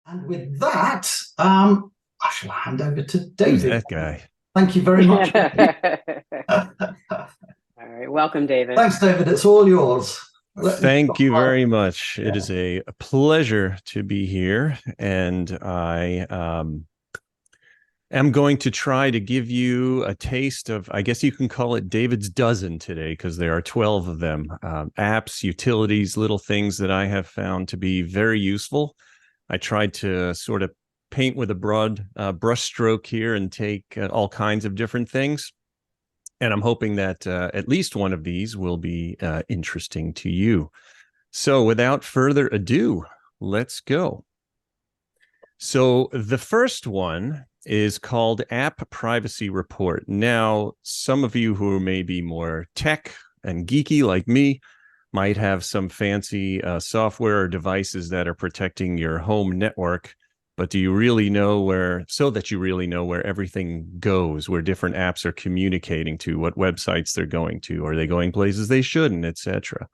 And with that, I shall hand over to Who's David. that guy? Thank you very much. All right, welcome, David. Thanks, David. It's all yours. Let me Thank you start. very much. It Yeah. is a pleasure to be here, and I am going to try to give you a taste of, I guess you can call it David's dozen today, because there are 12 of them. Apps, utilities, little things that I have found to be very useful. I tried to sort of paint with a broad brush stroke here and take all kinds of different things. And I'm hoping that at least one of these will be interesting to you. So without further ado, let's go. So the first one is called App Privacy Report. Now, some of you who may be more tech and geeky like me might have some fancy software or devices that are protecting your home network. But do you really know so that you really know where everything goes, where different apps are communicating to, what websites they're going to, are they going places they shouldn't, etc.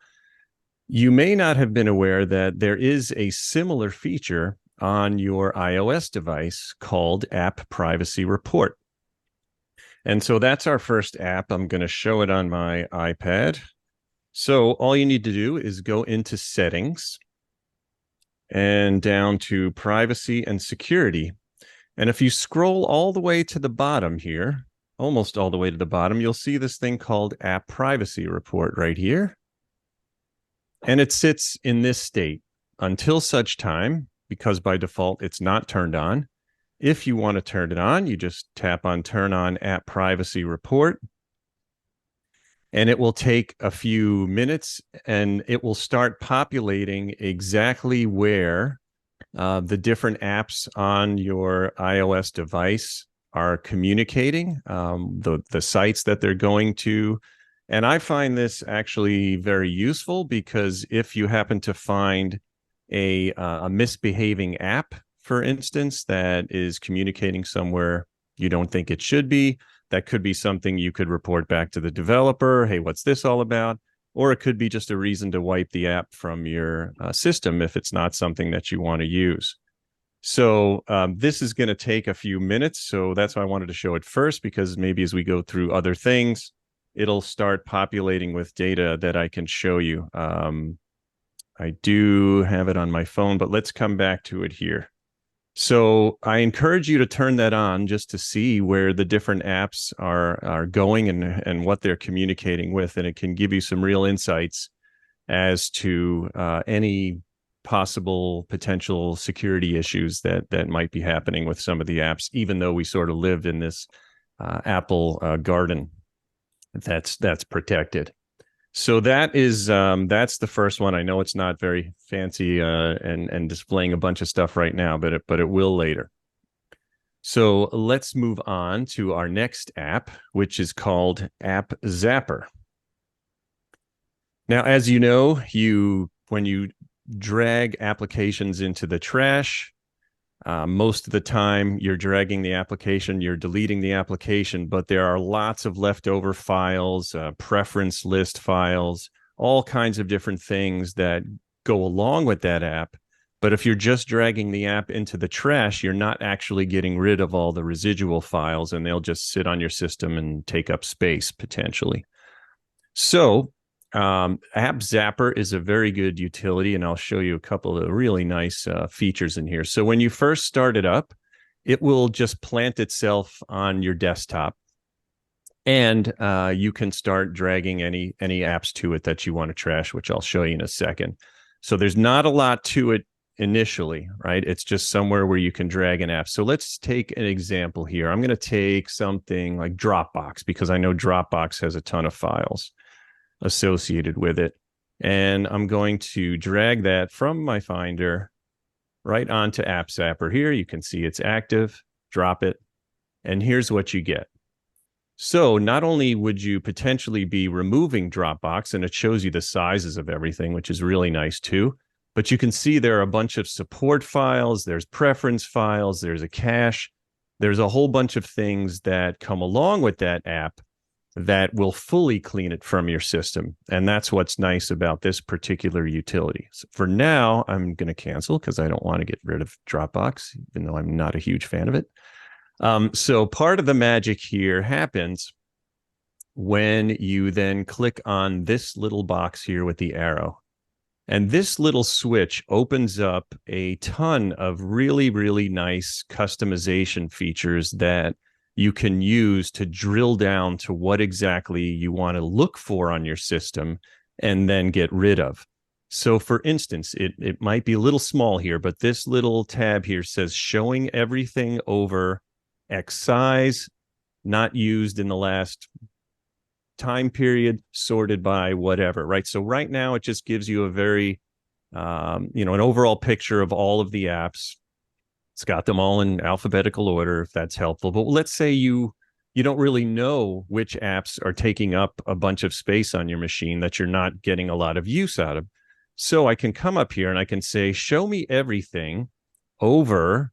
You may not have been aware that there is a similar feature on your iOS device called App Privacy Report. And so that's our first app. I'm going to show it on my iPad. So all you need to do is go into Settings and down to Privacy and Security. And if you scroll all the way to the bottom here, almost all the way to the bottom, you'll see this thing called App Privacy Report right here. And it sits in this state until such time, because by default it's not turned on. If you want to turn it on, you just tap on Turn On App Privacy Report. And it will take a few minutes, and it will start populating exactly where the different apps on your iOS device are communicating, the sites that they're going to. And I find this actually very useful, because if you happen to find a misbehaving app, for instance, that is communicating somewhere you don't think it should be, that could be something you could report back to the developer. Hey, what's this all about? Or it could be just a reason to wipe the app from your system if it's not something that you want to use. So this is going to take a few minutes. So that's why I wanted to show it first, because maybe as we go through other things, it'll start populating with data that I can show you. I do have it on my phone, but let's come back to it here. So I encourage you to turn that on just to see where the different apps are going and what they're communicating with. And it can give you some real insights as to any possible potential security issues that might be happening with some of the apps, even though we sort of live in this Apple garden that's protected. So that's the first one. I know it's not very fancy and displaying a bunch of stuff right now, but it will later. So let's move on to our next app, which is called App Zapper. Now, as you know, when you drag applications into the trash, most of the time you're dragging the application, you're deleting the application, but there are lots of leftover files, preference list files, all kinds of different things that go along with that app. But if you're just dragging the app into the trash, you're not actually getting rid of all the residual files, and they'll just sit on your system and take up space potentially. So App Zapper is a very good utility, and I'll show you a couple of really nice features in here. So when you first start it up, it will just plant itself on your desktop, and you can start dragging any apps to it that you want to trash, which I'll show you in a second. So there's not a lot to it initially, right? It's just somewhere where you can drag an app. So let's take an example here. I'm going to take something like Dropbox, because I know Dropbox has a ton of files associated with it. And I'm going to drag that from my Finder right onto App Zapper here. You can see it's active, drop it, and here's what you get. So not only would you potentially be removing Dropbox, and it shows you the sizes of everything, which is really nice too, but you can see there are a bunch of support files, there's preference files, there's a cache, there's a whole bunch of things that come along with that app that will fully clean it from your system. And that's what's nice about this particular utility. So for now, I'm going to cancel because I don't want to get rid of Dropbox, even though I'm not a huge fan of it. So part of the magic here happens when you then click on this little box here with the arrow. And this little switch opens up a ton of really, really nice customization features that you can use to drill down to what exactly you want to look for on your system and then get rid of. So for instance, it might be a little small here, but this little tab here says showing everything over X size, not used in the last time period, sorted by whatever, right? So right now it just gives you a very, an overall picture of all of the apps. It's got them all in alphabetical order, if that's helpful. But let's say you don't really know which apps are taking up a bunch of space on your machine that you're not getting a lot of use out of. So I can come up here and I can say, show me everything over,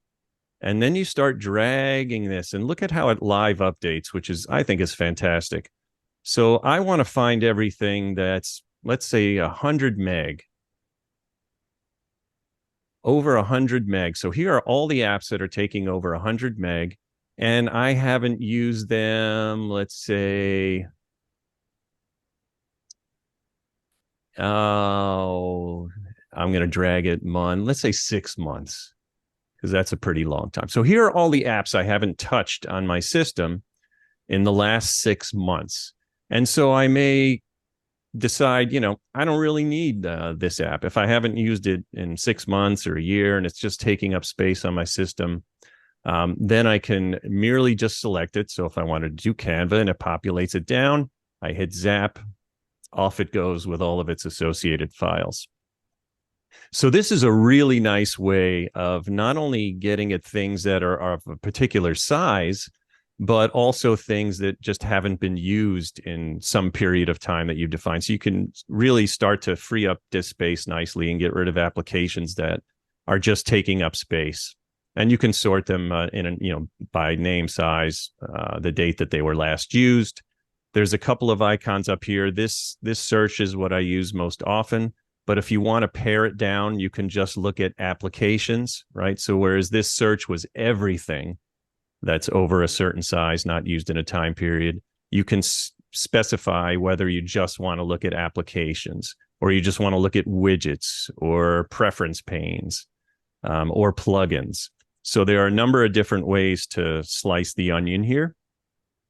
and then you start dragging this and look at how it live updates, which I think is fantastic. So I want to find everything that's, let's say, 100 meg. Over 100 meg. So here are all the apps that are taking over 100 meg, and I haven't used them, let's say, I'm going to drag it, let's say 6 months, because that's a pretty long time. So here are all the apps I haven't touched on my system in the last 6 months. And so I may decide, I don't really need this app. If I haven't used it in 6 months or a year and it's just taking up space on my system, then I can merely just select it. So if I wanted to do Canva and it populates it down, I hit zap, off it goes with all of its associated files. So this is a really nice way of not only getting at things that are of a particular size, but also things that just haven't been used in some period of time that you've defined. So you can really start to free up disk space nicely and get rid of applications that are just taking up space. And you can sort them by name, size, the date that they were last used. There's a couple of icons up here. This search is what I use most often. But if you want to pare it down, you can just look at applications, right? So whereas this search was everything that's over a certain size, not used in a time period, you can specify whether you just want to look at applications, or you just want to look at widgets or preference panes, or plugins. So there are a number of different ways to slice the onion here,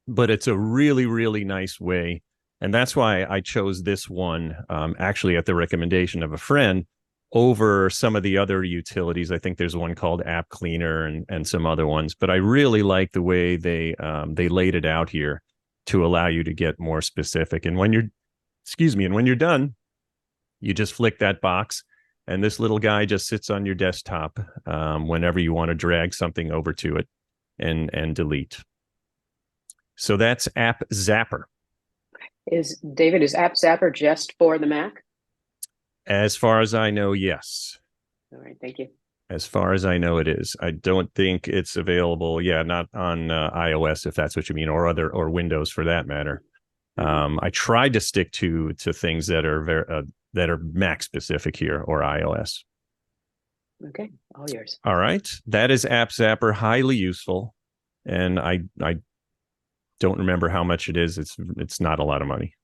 but it's a really, really nice way. And that's why I chose this one, actually at the recommendation of a friend, over some of the other utilities. I think there's one called App Cleaner and some other ones, but I really like the way they laid it out here to allow you to get more specific. And when you're done, you just flick that box and this little guy just sits on your desktop whenever you want to drag something over to it and delete. So that's App Zapper. Is App Zapper just for the Mac? As far as I know, yes. All right, thank you. As far as I know, it is. I don't think it's available. Yeah, not on iOS, if that's what you mean, or Windows for that matter. I tried to stick to things that are Mac specific here, or iOS. Okay, all yours. All right, that is App Zapper, highly useful, and I don't remember how much it is. It's not a lot of money.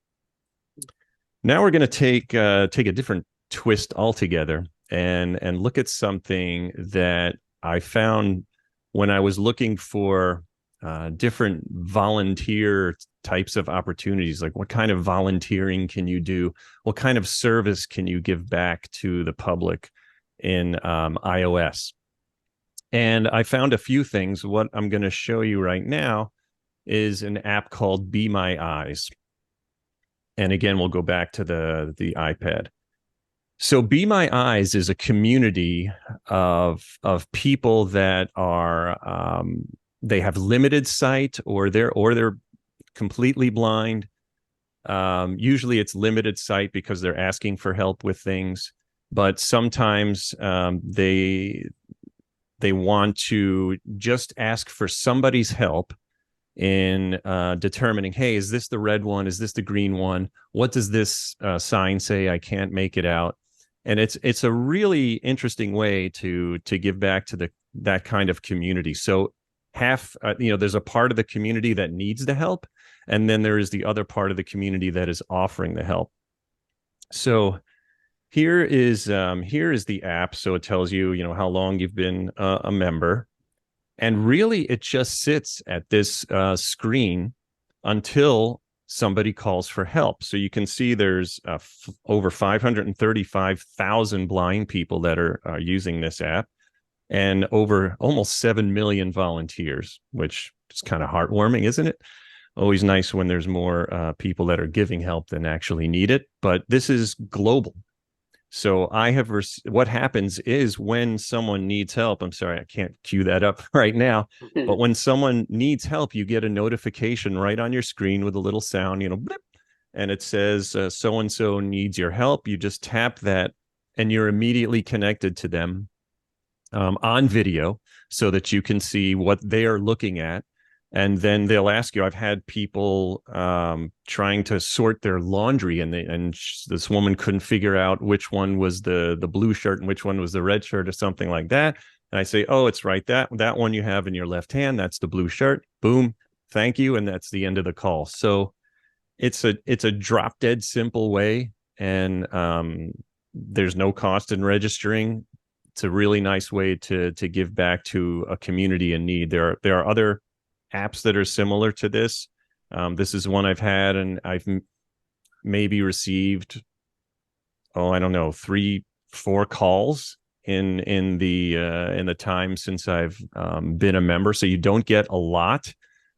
Now we're going to take a different twist altogether and look at something that I found when I was looking for different volunteer types of opportunities. Like, what kind of volunteering can you do? What kind of service can you give back to the public in iOS? And I found a few things. What I'm going to show you right now is an app called Be My Eyes. And again, we'll go back to the iPad. So Be My Eyes is a community of people that are they have limited sight, or they're completely blind. Usually it's limited sight because they're asking for help with things, but sometimes they want to just ask for somebody's help in determining, hey, is this the red one? Is this the green one? What does this sign say? I can't make it out. And it's a really interesting way to give back to that kind of community. So there's a part of the community that needs the help, and then there is the other part of the community that is offering the help. So here is the app. So it tells you, how long you've been a member. And really, it just sits at this screen until somebody calls for help. So you can see there's over 535,000 blind people that are using this app, and over almost 7 million volunteers, which is kind of heartwarming, isn't it? Always nice when there's more people that are giving help than actually need it. But this is global. So what happens is when someone needs help, I'm sorry, I can't cue that up right now, but when someone needs help, you get a notification right on your screen with a little sound, blip, and it says, so-and-so needs your help. You just tap that and you're immediately connected to them on video so that you can see what they are looking at. And then they'll ask you, I've had people trying to sort their laundry, and this woman couldn't figure out which one was the blue shirt and which one was the red shirt or something like that. And I say, oh, it's right. That one you have in your left hand, that's the blue shirt. Boom. Thank you. And that's the end of the call. So it's a drop dead simple way. And there's no cost in registering. It's a really nice way to give back to a community in need. There are other apps that are similar to this. This is one I've had, and I've maybe received, I don't know, 3-4 calls in the time since I've been a member. So you don't get a lot,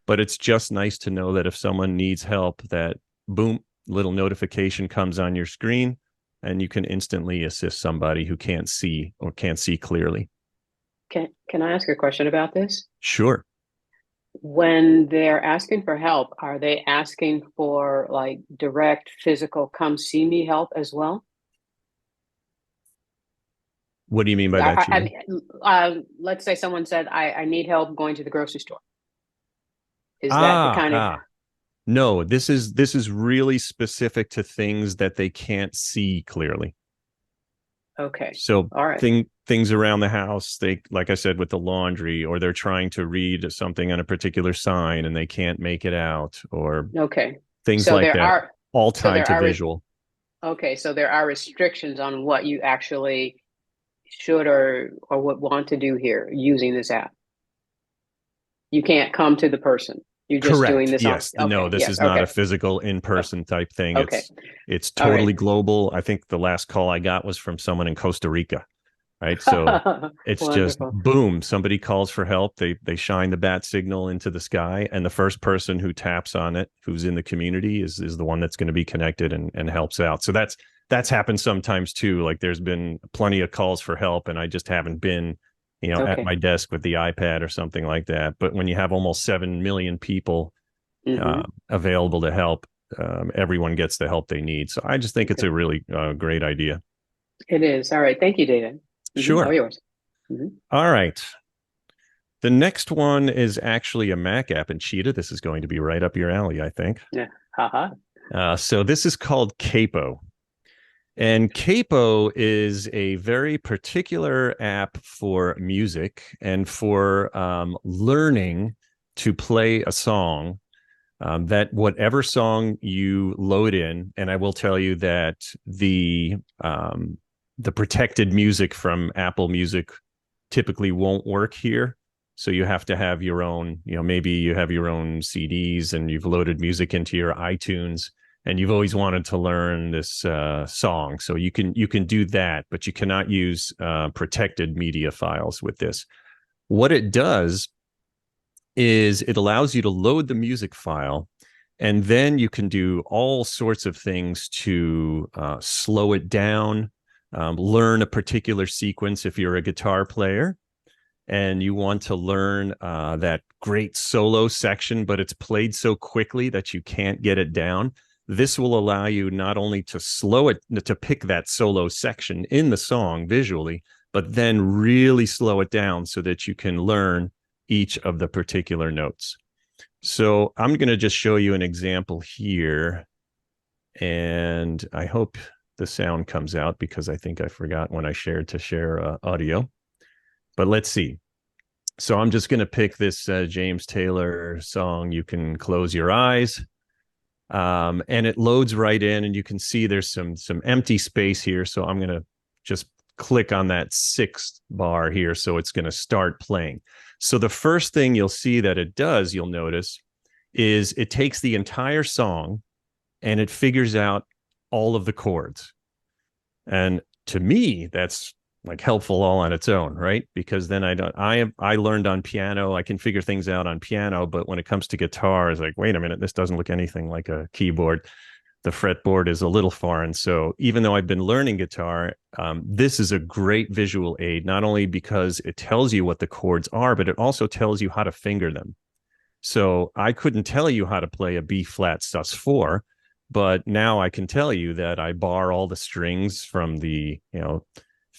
but it's just nice to know that if someone needs help, that boom, little notification comes on your screen, and you can instantly assist somebody who can't see clearly. Can I ask a question about this? Sure. When they're asking for help, are they asking for like direct physical come see me help as well? What do you mean by that, Julie? Let's say someone said, I need help going to the grocery store. Is that the kind of... No, this is really specific to things that they can't see clearly. Okay. So all right. Things around the house, like I said, with the laundry, or they're trying to read something on a particular sign and they can't make it out, or things so like that. All tied to visual. Okay, so there are restrictions on what you actually should or would want to do here using this app. You can't come to the person. You're just Correct. doing this. Yes. No, this is not a physical in-person type thing. Okay. It's totally global. I think the last call I got was from someone in Costa Rica. Right. So it's just boom, somebody calls for help. They shine the bat signal into the sky, and the first person who taps on it, who's in the community, is the one that's going to be connected and helps out. So that's happened sometimes too. Like there's been plenty of calls for help, and I just haven't been at my desk with the iPad or something like that. But when you have almost 7 million people available to help, everyone gets the help they need. So I just think it's a really great idea. It is. All right. Thank you, David. Sure. All yours. All right. The next one is actually a Mac app, and Cheetah, this is going to be right up your alley, I think. Yeah. So this is called Capo. And Capo is a very particular app for music and for learning to play a song, that whatever song you load in, and I will tell you that the protected music from Apple Music typically won't work here. So you have to have your own, maybe you have your own CDs and you've loaded music into your iTunes, and you've always wanted to learn this song. So you can do that, but you cannot use protected media files with this. What it does is it allows you to load the music file, and then you can do all sorts of things to slow it down, learn a particular sequence if you're a guitar player and you want to learn that great solo section, but it's played so quickly that you can't get it down. This will allow you not only to slow it, to pick that solo section in the song visually, but then really slow it down so that you can learn each of the particular notes. So I'm going to just show you an example here. And I hope the sound comes out because I think I forgot when I shared to share audio. But let's see. So I'm just going to pick this James Taylor song, You Can Close Your Eyes. And it loads right in, and you can see there's some empty space here. So I'm going to just click on that 6th bar here. So it's going to start playing. So the first thing you'll see that it does, you'll notice, is it takes the entire song and it figures out all of the chords. And to me, that's like helpful all on its own, right? Because then I learned on piano, I can figure things out on piano, but when it comes to guitar, it's like, wait a minute, this doesn't look anything like a keyboard. The fretboard is a little foreign. So even though I've been learning guitar, this is a great visual aid, not only because it tells you what the chords are, but it also tells you how to finger them. So I couldn't tell you how to play a B flat sus4, but now I can tell you that I bar all the strings from the,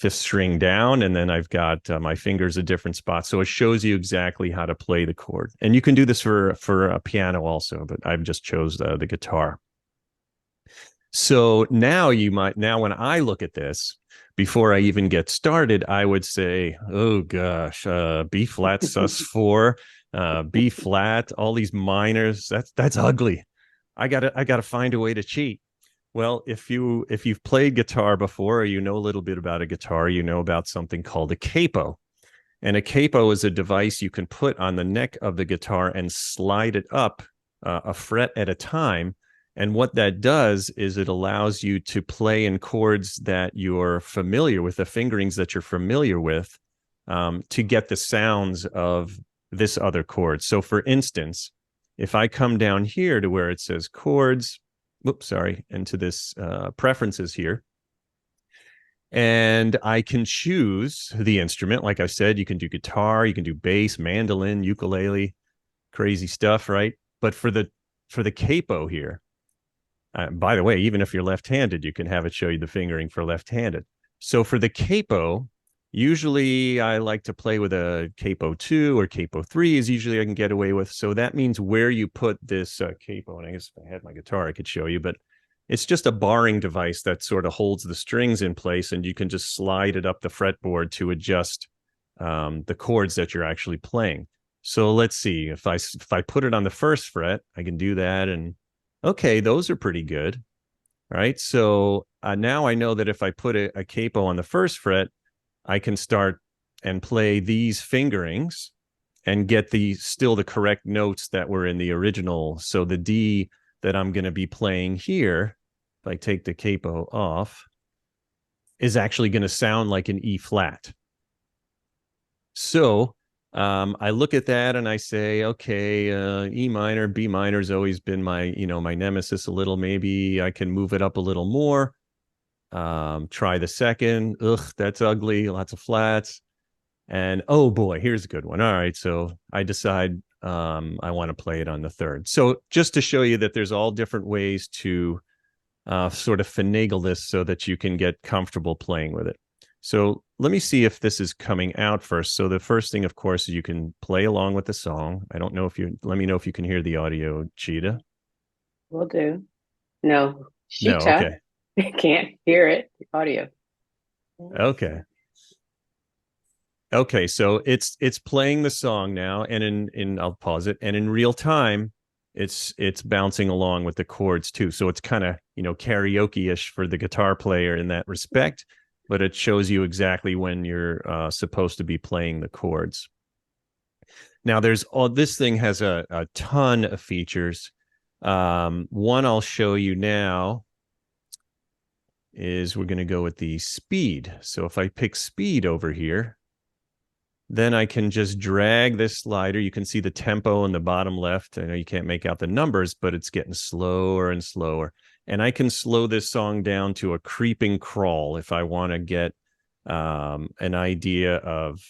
5th string down, and then I've got my fingers at different spots. So it shows you exactly how to play the chord. And you can do this for a piano also, but I've just chose the guitar. So now when I look at this, before I even get started, I would say, oh gosh, B flat sus4, B flat, all these minors, that's ugly. I gotta find a way to cheat. Well, if you've played guitar before, or you know a little bit about a guitar, you know about something called a capo. And a capo is a device you can put on the neck of the guitar and slide it up a fret at a time. And what that does is it allows you to play in chords that you're familiar with, the fingerings that you're familiar with, to get the sounds of this other chord. So for instance, if I come down here to where it says chords, into this preferences here, and I can choose the instrument. Like I said, you can do guitar, you can do bass, mandolin, ukulele, crazy stuff, right? But for the capo here, by the way, even if you're left-handed, you can have it show you the fingering for left-handed. So for the capo, usually I like to play with a capo 2 or capo 3 is usually I can get away with. So that means where you put this capo, and I guess if I had my guitar, I could show you, but it's just a barring device that sort of holds the strings in place, and you can just slide it up the fretboard to adjust the chords that you're actually playing. So let's see, if I put it on the 1st fret, I can do that, and okay, those are pretty good, right? So now I know that if I put a capo on the 1st fret, I can start and play these fingerings and get still the correct notes that were in the original. So the D that I'm going to be playing here, if I take the capo off, is actually going to sound like an E flat. So I look at that and I say, okay, E minor, B minor has always been my nemesis a little. Maybe I can move it up a little more. Try the 2nd. Ugh, that's ugly. Lots of flats. And oh boy, here's a good one. All right, so I decide I want to play it on the 3rd. So just to show you that there's all different ways to sort of finagle this so that you can get comfortable playing with it. So let me see if this is coming out first. So the first thing, of course, is you can play along with the song. I don't know if let me know if you can hear the audio, Cheetah. Will do. No, No, okay. Can't hear it. Audio. Okay. Okay, so it's playing the song now, and in I'll pause it, and in real time, it's bouncing along with the chords too. So it's kind of karaoke-ish for the guitar player in that respect, but it shows you exactly when you're supposed to be playing the chords. Now this thing has a ton of features. One I'll show you now is we're going to go with the speed. So if I pick speed over here, then I can just drag this slider. You can see the tempo in the bottom left. I know you can't make out the numbers, but it's getting slower and slower. And I can slow this song down to a creeping crawl if I want to get an idea of,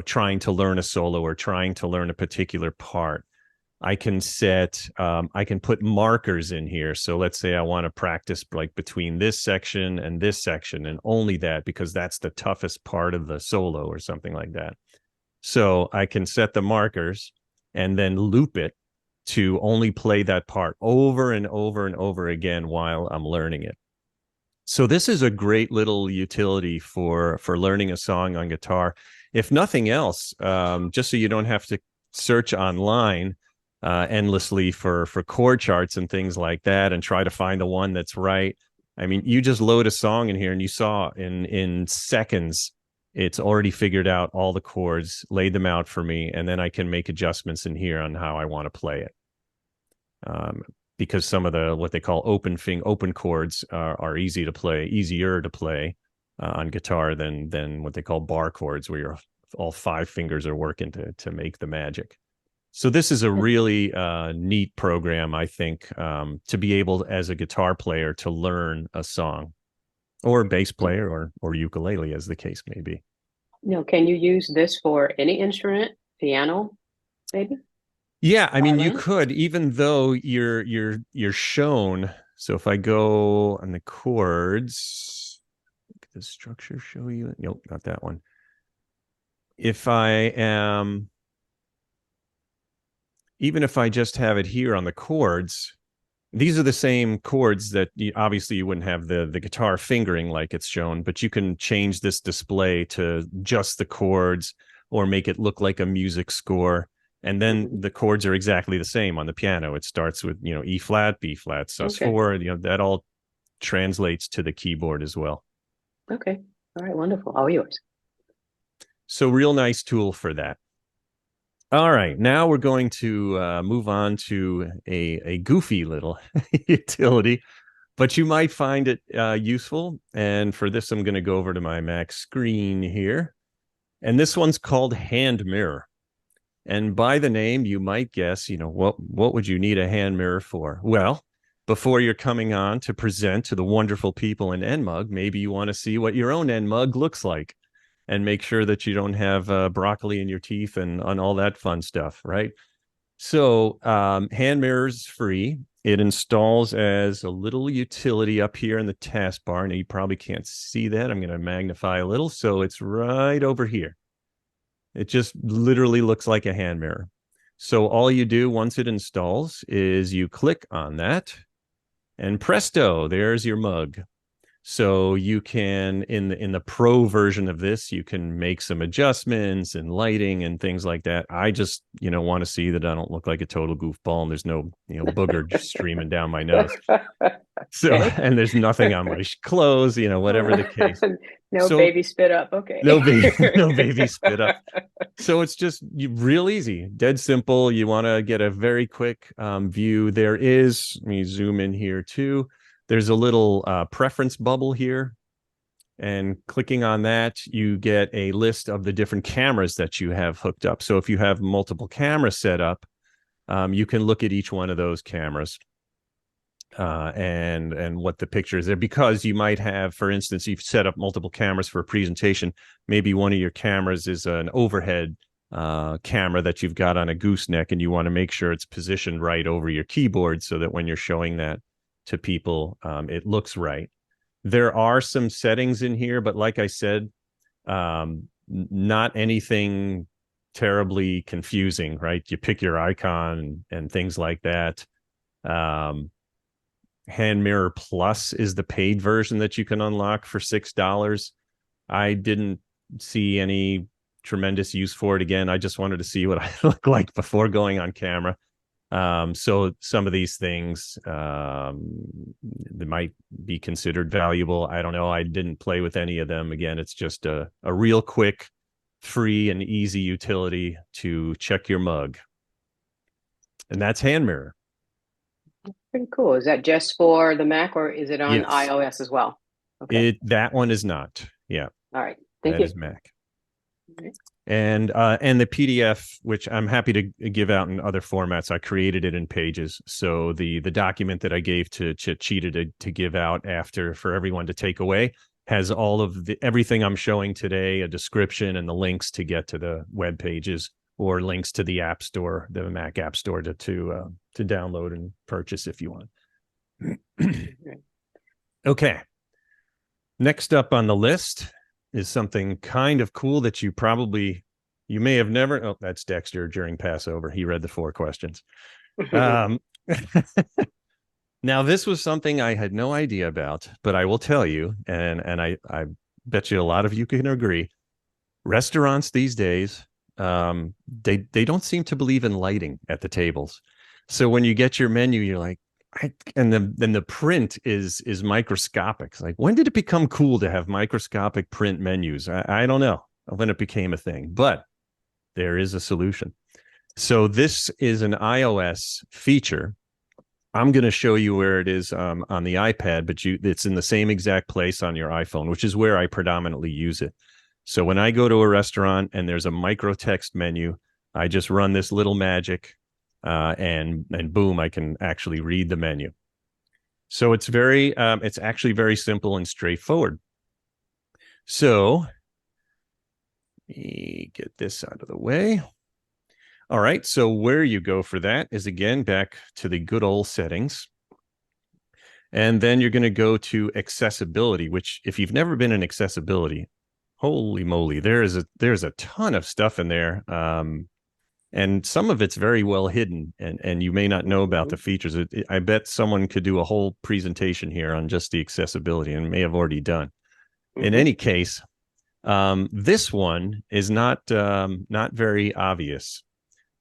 trying to learn a solo or trying to learn a particular part. I can I can put markers in here. So let's say I want to practice like between this section and only that, because that's the toughest part of the solo or something like that. So I can set the markers, and then loop it to only play that part over and over and over again while I'm learning it. So this is a great little utility for learning a song on guitar. If nothing else, just so you don't have to search online endlessly for chord charts and things like that and try to find the one that's right. I mean, you just load a song in here and you saw in seconds, it's already figured out all the chords, laid them out for me, and then I can make adjustments in here on how I want to play it. Because some of the what they call open chords are easier to play on guitar than what they call bar chords, where all 5 fingers are working to make the magic. So this is a really neat program, I think, to be able, as a guitar player, to learn a song, or bass player, or ukulele, as the case may be. Can you use this for any instrument? Piano, maybe? Yeah, I mean, you Violin? could, even though you're shown. So if I go on the chords, the structure show you. Nope, not that one. If I am, even if I just have it here on the chords, these are the same chords that obviously you wouldn't have the guitar fingering like it's shown, but you can change this display to just the chords or make it look like a music score. And then the chords are exactly the same on the piano. It starts with, E flat, B flat, sus4, that all translates to the keyboard as well. Okay. All right. Wonderful. All yours. So real nice tool for that. All right. Now we're going to move on to a goofy little utility, but you might find it useful. And for this, I'm going to go over to my Mac screen here. And this one's called Hand Mirror. And by the name, you might guess, what would you need a hand mirror for? Well, before you're coming on to present to the wonderful people in NMUG, maybe you want to see what your own NMUG looks like and make sure that you don't have broccoli in your teeth and all that fun stuff, right? So hand mirrors free. It installs as a little utility up here in the taskbar, and you probably can't see that. I'm going to magnify a little. So it's right over here. It just literally looks like a hand mirror. So all you do once it installs is you click on that, and presto, there's your mug. So you can, in the pro version of this, you can make some adjustments and lighting and things like that. I just, want to see that I don't look like a total goofball and there's no, booger just streaming down my nose. So, and there's nothing on my clothes, whatever the case. No baby spit up. Okay. No baby spit up. So it's just real easy, dead simple. You want to get a very quick view. Let me zoom in here too. There's a little preference bubble here, and clicking on that, you get a list of the different cameras that you have hooked up. So if you have multiple cameras set up, you can look at each one of those cameras and what the picture is there, because you might have, for instance, you've set up multiple cameras for a presentation. Maybe one of your cameras is an overhead camera that you've got on a gooseneck, and you want to make sure it's positioned right over your keyboard so that when you're showing that to people, it looks right. There are some settings in here, but like I said, not anything terribly confusing, right? You pick your icon and things like that. Hand Mirror Plus is the paid version that you can unlock for $6. I didn't see any tremendous use for it. Again, I just wanted to see what I look like before going on camera. So some of these things they might be considered valuable. I don't know. I didn't play with any of them. Again, it's just a real quick, free, and easy utility to check your mug. And that's Hand Mirror. Pretty cool. Is that just for the Mac, or is it on Yes. iOS as well? Okay. That one is not. Yeah. All right. Thank you. That is Mac. Okay. And the PDF, which I'm happy to give out in other formats, I created it in Pages. So the document that I gave to Cheetah to give out after for everyone to take away has all of everything I'm showing today, a description and the links to get to the web pages, or links to the App Store, the Mac App Store to download and purchase if you want. Okay. Next up on the list is something kind of cool that you probably You may have never. Oh, that's Dexter during Passover. He read the 4 questions. Now, this was something I had no idea about, but I will tell you, and I bet you a lot of you can agree. Restaurants these days, they don't seem to believe in lighting at the tables. So when you get your menu, you're like, and the print is microscopic. It's like, when did it become cool to have microscopic print menus? I don't know when it became a thing, but there is a solution. So this is an iOS feature. I'm going to show you where it is on the iPad, but it's in the same exact place on your iPhone, which is where I predominantly use it. So when I go to a restaurant and there's a micro text menu, I just run this little magic, and boom, I can actually read the menu. So it's actually very simple and straightforward. So let me get this out of the way. All right, so where you go for that is, again, back to the good old settings. And then you're going to go to accessibility, which, if you've never been in accessibility, holy moly, there's a ton of stuff in there. And some of it's very well hidden, and you may not know about the features. I bet someone could do a whole presentation here on just the accessibility, and may have already done. In any case, this one is not very obvious.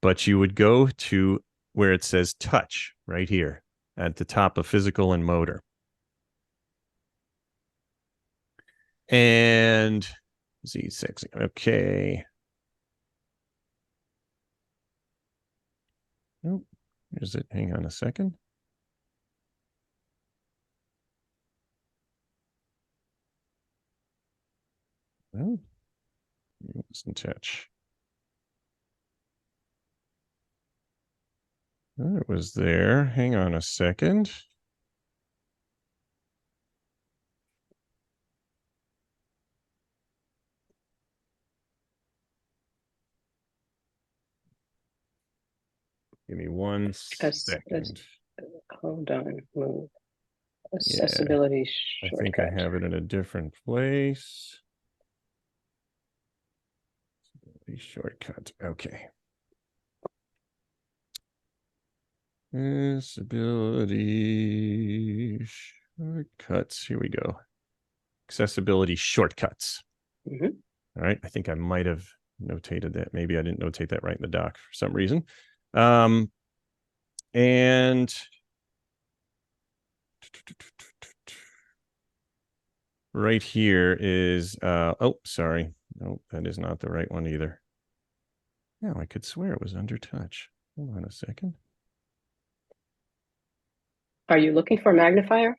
But you would go to where it says touch right here at the top of physical and motor. And Z6, okay. Oh, here's it. Hang on a second. Oh, it wasn't touch. Oh, it was there. Hang on a second. Give me 1 second. Hold on. Move. Accessibility shortcut. I think I have it in a different place. Shortcut. Okay. Accessibility shortcuts. Here we go. Accessibility shortcuts. All right. I think I might have notated that. Maybe I didn't notate that right in the doc for some reason. And right here is, oh, sorry. No, that is not the right one either. No, I could swear it was under touch. Hold on a second. Are you looking for a magnifier?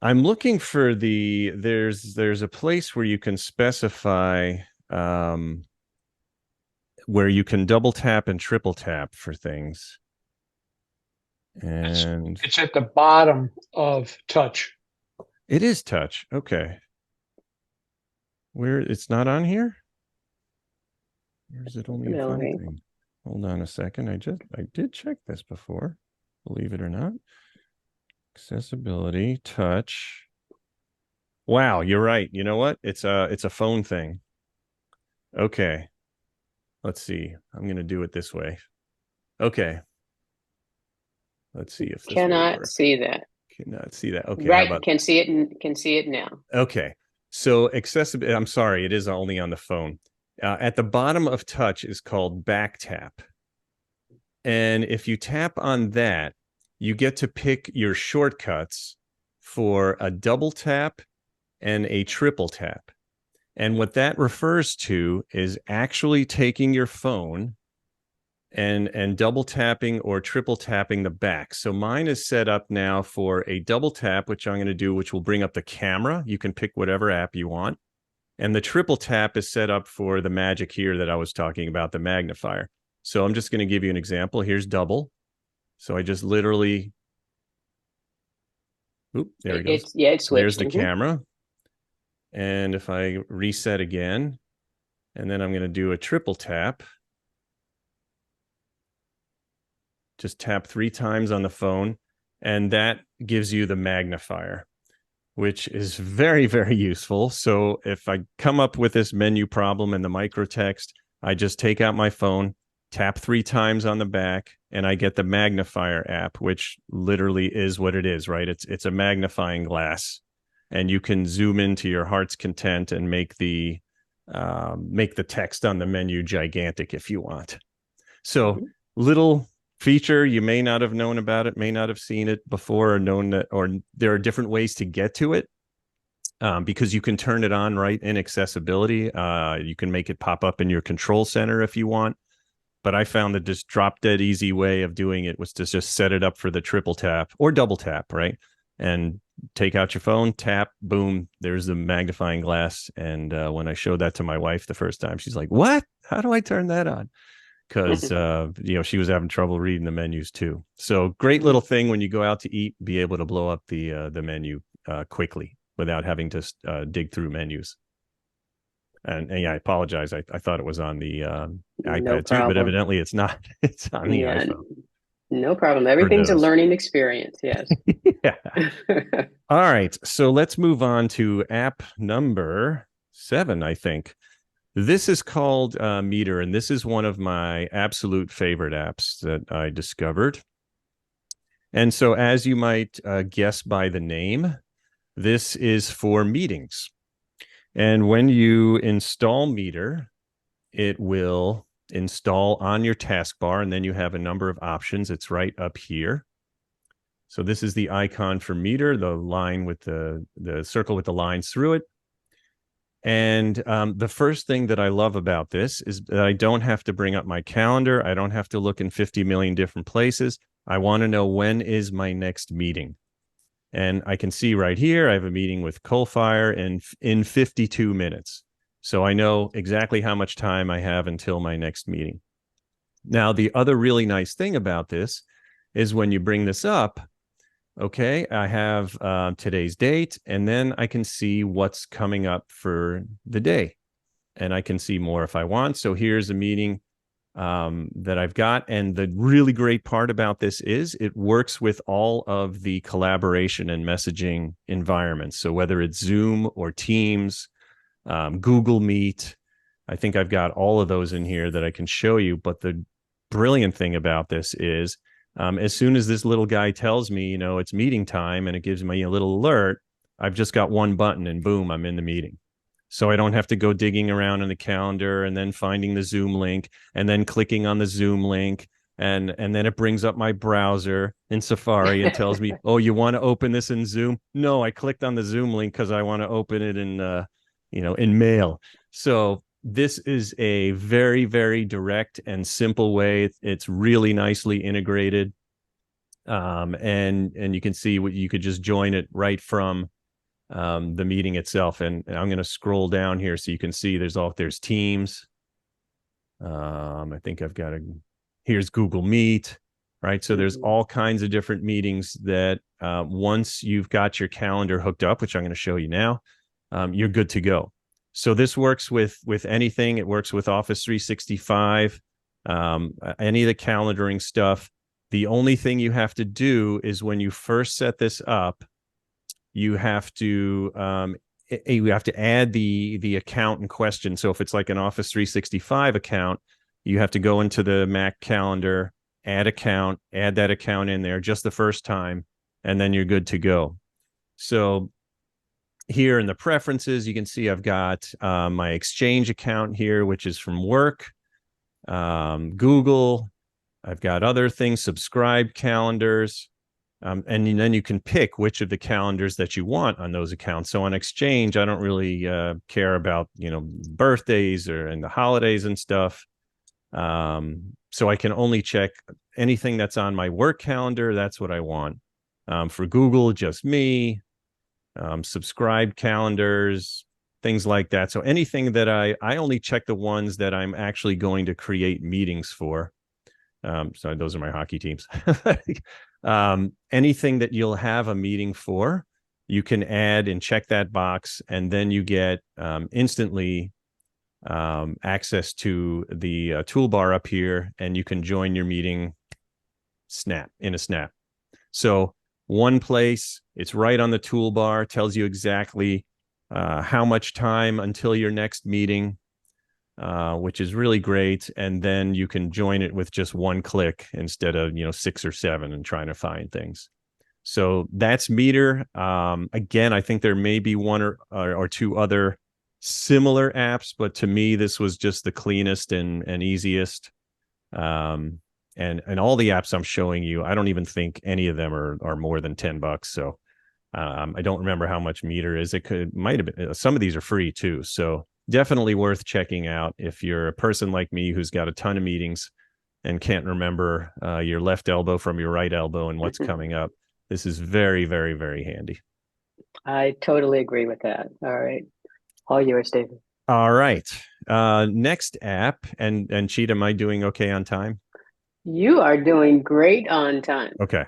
I'm looking for there's a place where you can specify where you can double tap and triple tap for things. And it's at the bottom of touch. It is touch. Okay. Where it's not on here? Or is it only a fun thing? Hold on a second. I did check this before, believe it or not. Accessibility, touch. Wow, you're right. You know what? It's a phone thing. Okay. Let's see. I'm going to do it this way. Okay. Let's see if this cannot see that. Cannot see that. Okay. Right. Can see it and can see it now. Okay. So accessibility, I'm sorry, it is only on the phone. At the bottom of touch is called back tap. And if you tap on that, you get to pick your shortcuts for a double tap and a triple tap. And what that refers to is actually taking your phone and double tapping or triple tapping the back. So mine is set up now for a double tap, which I'm going to do, which will bring up the camera. You can pick whatever app you want. And the triple tap is set up for the magic here that I was talking about, the magnifier. So I'm just going to give you an example. Here's double. So I just literally, oop, there it goes. It switched. There's the camera. And if I reset again, and then I'm going to do a triple tap. Just tap 3 times on the phone, and that gives you the magnifier, which is very, very useful. So if I come up with this menu problem in the microtext, I just take out my phone, tap 3 times on the back, and I get the magnifier app, which literally is what it is, right? It's a magnifying glass, and you can zoom into your heart's content and make the text on the menu gigantic if you want. So little feature, you may not have known about it, may not have seen it before, or known that, or there are different ways to get to it. Because you can turn it on right in accessibility. You can make it pop up in your control center if you want. But I found that this drop dead easy way of doing it was to just set it up for the triple tap or double tap, right? And take out your phone, tap, boom, there's the magnifying glass. And when I showed that to my wife the first time, she's like, "What? How do I turn that on?" Because she was having trouble reading the menus too. So great little thing when you go out to eat, be able to blow up the menu quickly without having to dig through menus. And yeah, I apologize. I thought it was on the iPad too, but evidently it's not. It's on the iPhone. No problem. Everything's a learning experience. Yes. Yeah. All right. So let's move on to app number 7, I think. This is called Meter, and this is one of my absolute favorite apps that I discovered. And so, as you might guess by the name, this is for meetings. And when you install Meter, it will install on your taskbar, and then you have a number of options. It's right up here. So this is the icon for Meter, the line with the circle with the lines through it. And the first thing that I love about this is that I don't have to bring up my calendar. I don't have to look in 50 million different places. I want to know when is my next meeting. And I can see right here, I have a meeting with Coalfire in 52 minutes. So I know exactly how much time I have until my next meeting. Now, the other really nice thing about this is when you bring this up, okay, I have today's date, and then I can see what's coming up for the day. And I can see more if I want. So here's a meeting that I've got. And the really great part about this is it works with all of the collaboration and messaging environments. So whether it's Zoom or Teams, Google Meet, I think I've got all of those in here that I can show you. But the brilliant thing about this is as soon as this little guy tells me, it's meeting time, and it gives me a little alert, I've just got one button and boom, I'm in the meeting. So I don't have to go digging around in the calendar and then finding the Zoom link and then clicking on the Zoom link. And then it brings up my browser in Safari and tells me, "Oh, you want to open this in Zoom?" No, I clicked on the Zoom link because I want to open it in Mail. So this is a very, very direct and simple way. It's really nicely integrated. And you can see what you could just join it right from the meeting itself. And I'm going to scroll down here so you can see there's Teams. I think I've got here's Google Meet, right? So there's all kinds of different meetings that once you've got your calendar hooked up, which I'm going to show you now, you're good to go. So this works with anything. It works with Office 365, any of the calendaring stuff. The only thing you have to do is when you first set this up, you have to add the account in question. So if it's like an Office 365 account, you have to go into the Mac calendar, add that account in there just the first time, and then you're good to go. So here in the preferences, you can see I've got my Exchange account here, which is from work, Google. I've got other things, subscribe calendars. And then you can pick which of the calendars that you want on those accounts. So on Exchange, I don't really care about, birthdays and the holidays and stuff. So I can only check anything that's on my work calendar. That's what I want. For Google, just me, subscribe calendars, things like that. So anything that I only check the ones that I'm actually going to create meetings for. So those are my hockey teams. Anything that you'll have a meeting for, you can add and check that box, and then you get instantly access to the toolbar up here, and you can join your meeting in a snap. So one place, it's right on the toolbar, tells you exactly how much time until your next meeting. which is really great. And then you can join it with just one click instead of 6 or 7 and trying to find things. So that's Meter. Again, I think there may be one or two other similar apps, but to me, this was just the cleanest and easiest. And all the apps I'm showing you, I don't even think any of them are more than $10. So I don't remember how much Meter is. Might have been, some of these are free too. So definitely worth checking out if you're a person like me who's got a ton of meetings and can't remember your left elbow from your right elbow and what's coming up. This is very, very, very handy. I totally agree with that. All right. All yours, David. All right. Next app. And Cheetah, am I doing okay on time? You are doing great on time. Okay.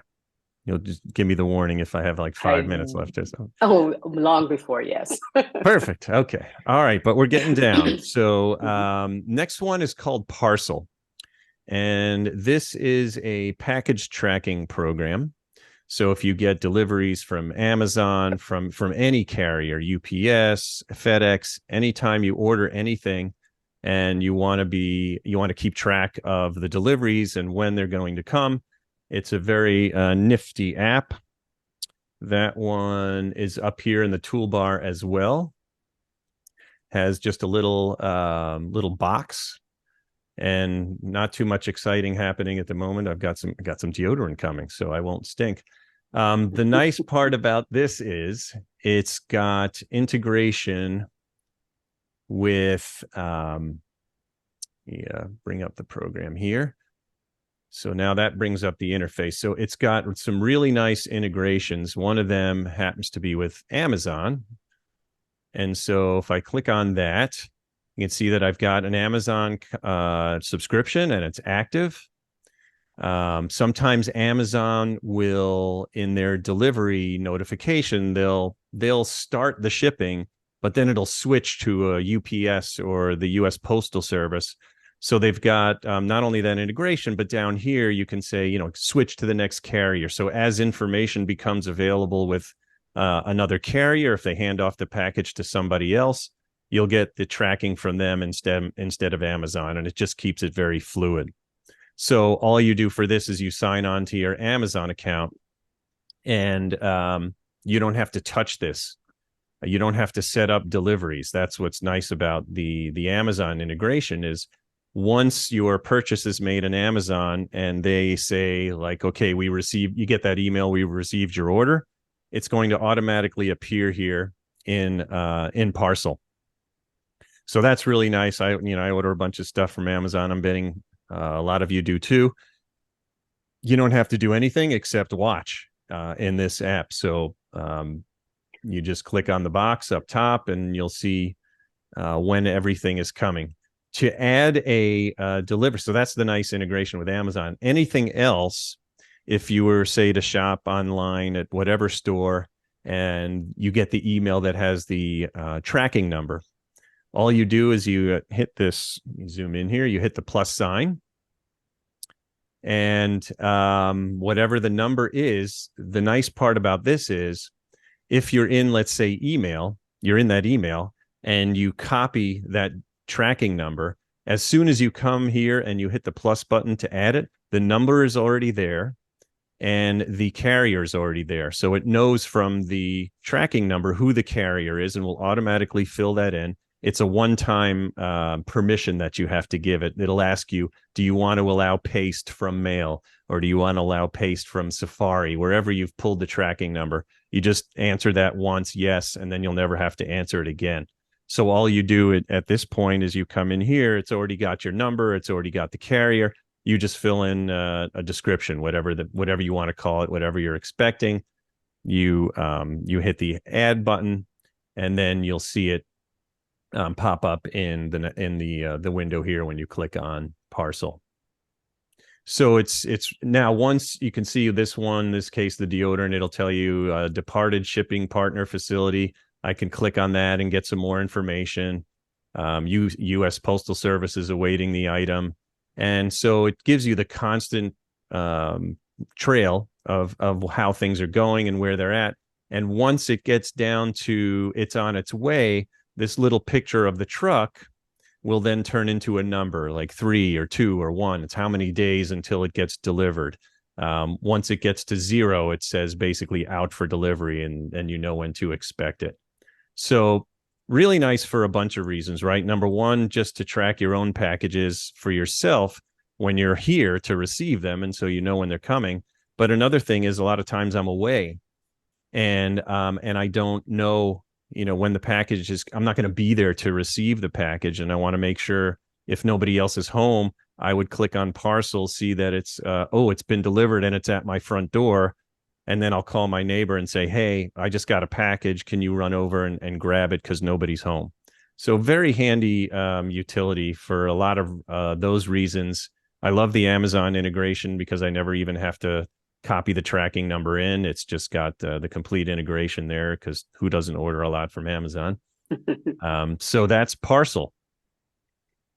You'll just give me the warning if I have like 5 minutes left or so. Oh, long before, yes. Perfect. Okay. All right. But we're getting down. So next one is called Parcel. And this is a package tracking program. So if you get deliveries from Amazon, from any carrier, UPS, FedEx, anytime you order anything and you want to keep track of the deliveries and when they're going to come, it's a very nifty app. That one is up here in the toolbar as well. Has just a little box and not too much exciting happening at the moment. I've got some deodorant coming, so I won't stink. The nice part about this is it's got integration with bring up the program here. So now that brings up the interface. So it's got some really nice integrations. One of them happens to be with Amazon. And so if I click on that, you can see that I've got an Amazon subscription and it's active. Sometimes Amazon will, in their delivery notification, they'll start the shipping, but then it'll switch to a UPS or the US Postal Service. So they've got not only that integration, but down here you can say, switch to the next carrier. So as information becomes available with another carrier, if they hand off the package to somebody else, you'll get the tracking from them instead of Amazon, and it just keeps it very fluid. So all you do for this is you sign on to your Amazon account, and you don't have to touch this. You don't have to set up deliveries. That's what's nice about the Amazon integration is once your purchase is made in Amazon and they say like, okay, you get that email, we received your order, it's going to automatically appear here in Parcel. So that's really nice. I order a bunch of stuff from Amazon. I'm betting a lot of you do too. You don't have to do anything except watch in this app. So you just click on the box up top and you'll see when everything is coming. To add a delivery, so that's the nice integration with Amazon. Anything else, if you were, say, to shop online at whatever store and you get the email that has the tracking number, all you do is you hit this, you zoom in here, you hit the plus sign, and whatever the number is, the nice part about this is if you're in, let's say, email, you're in that email and you copy that tracking number, as soon as you come here and you hit the plus button to add it, the number is already there and the carrier is already there. So it knows from the tracking number who the carrier is and will automatically fill that in. It's a one-time permission that you have to give it. It'll ask you, do you want to allow paste from mail, or do you want to allow paste from Safari? Wherever you've pulled the tracking number, you just answer that once, yes, and then you'll never have to answer it again. So all you do at this point is you come in here, it's already got your number, it's already got the carrier. You just fill in a description, whatever you want to call it, whatever you're expecting. You hit the add button, and then you'll see it pop up in the window here when you click on Parcel. So it's now, once you can see this one, in this case, the deodorant, it'll tell you departed shipping partner facility. I can click on that and get some more information. US Postal Service is awaiting the item. And so it gives you the constant trail of how things are going and where they're at. And once it gets down to it's on its way, this little picture of the truck will then turn into a number like 3 or 2 or 1. It's how many days until it gets delivered. Once it gets to 0, it says basically out for delivery, and you know when to expect it. So really nice for a bunch of reasons, right? Number one, just to track your own packages for yourself when you're here to receive them, and so you know when they're coming. But another thing is, a lot of times I'm away, and I don't know, when the package is. I'm not going to be there to receive the package, and I want to make sure, if nobody else is home, I would click on parcel, see that it's it's been delivered and it's at my front door, and then I'll call my neighbor and say, hey, I just got a package, can you run over and grab it, because nobody's home. So very handy utility for a lot of those reasons. I love the Amazon integration because I never even have to copy the tracking number in. It's just got the complete integration there, because who doesn't order a lot from Amazon? So that's Parcel.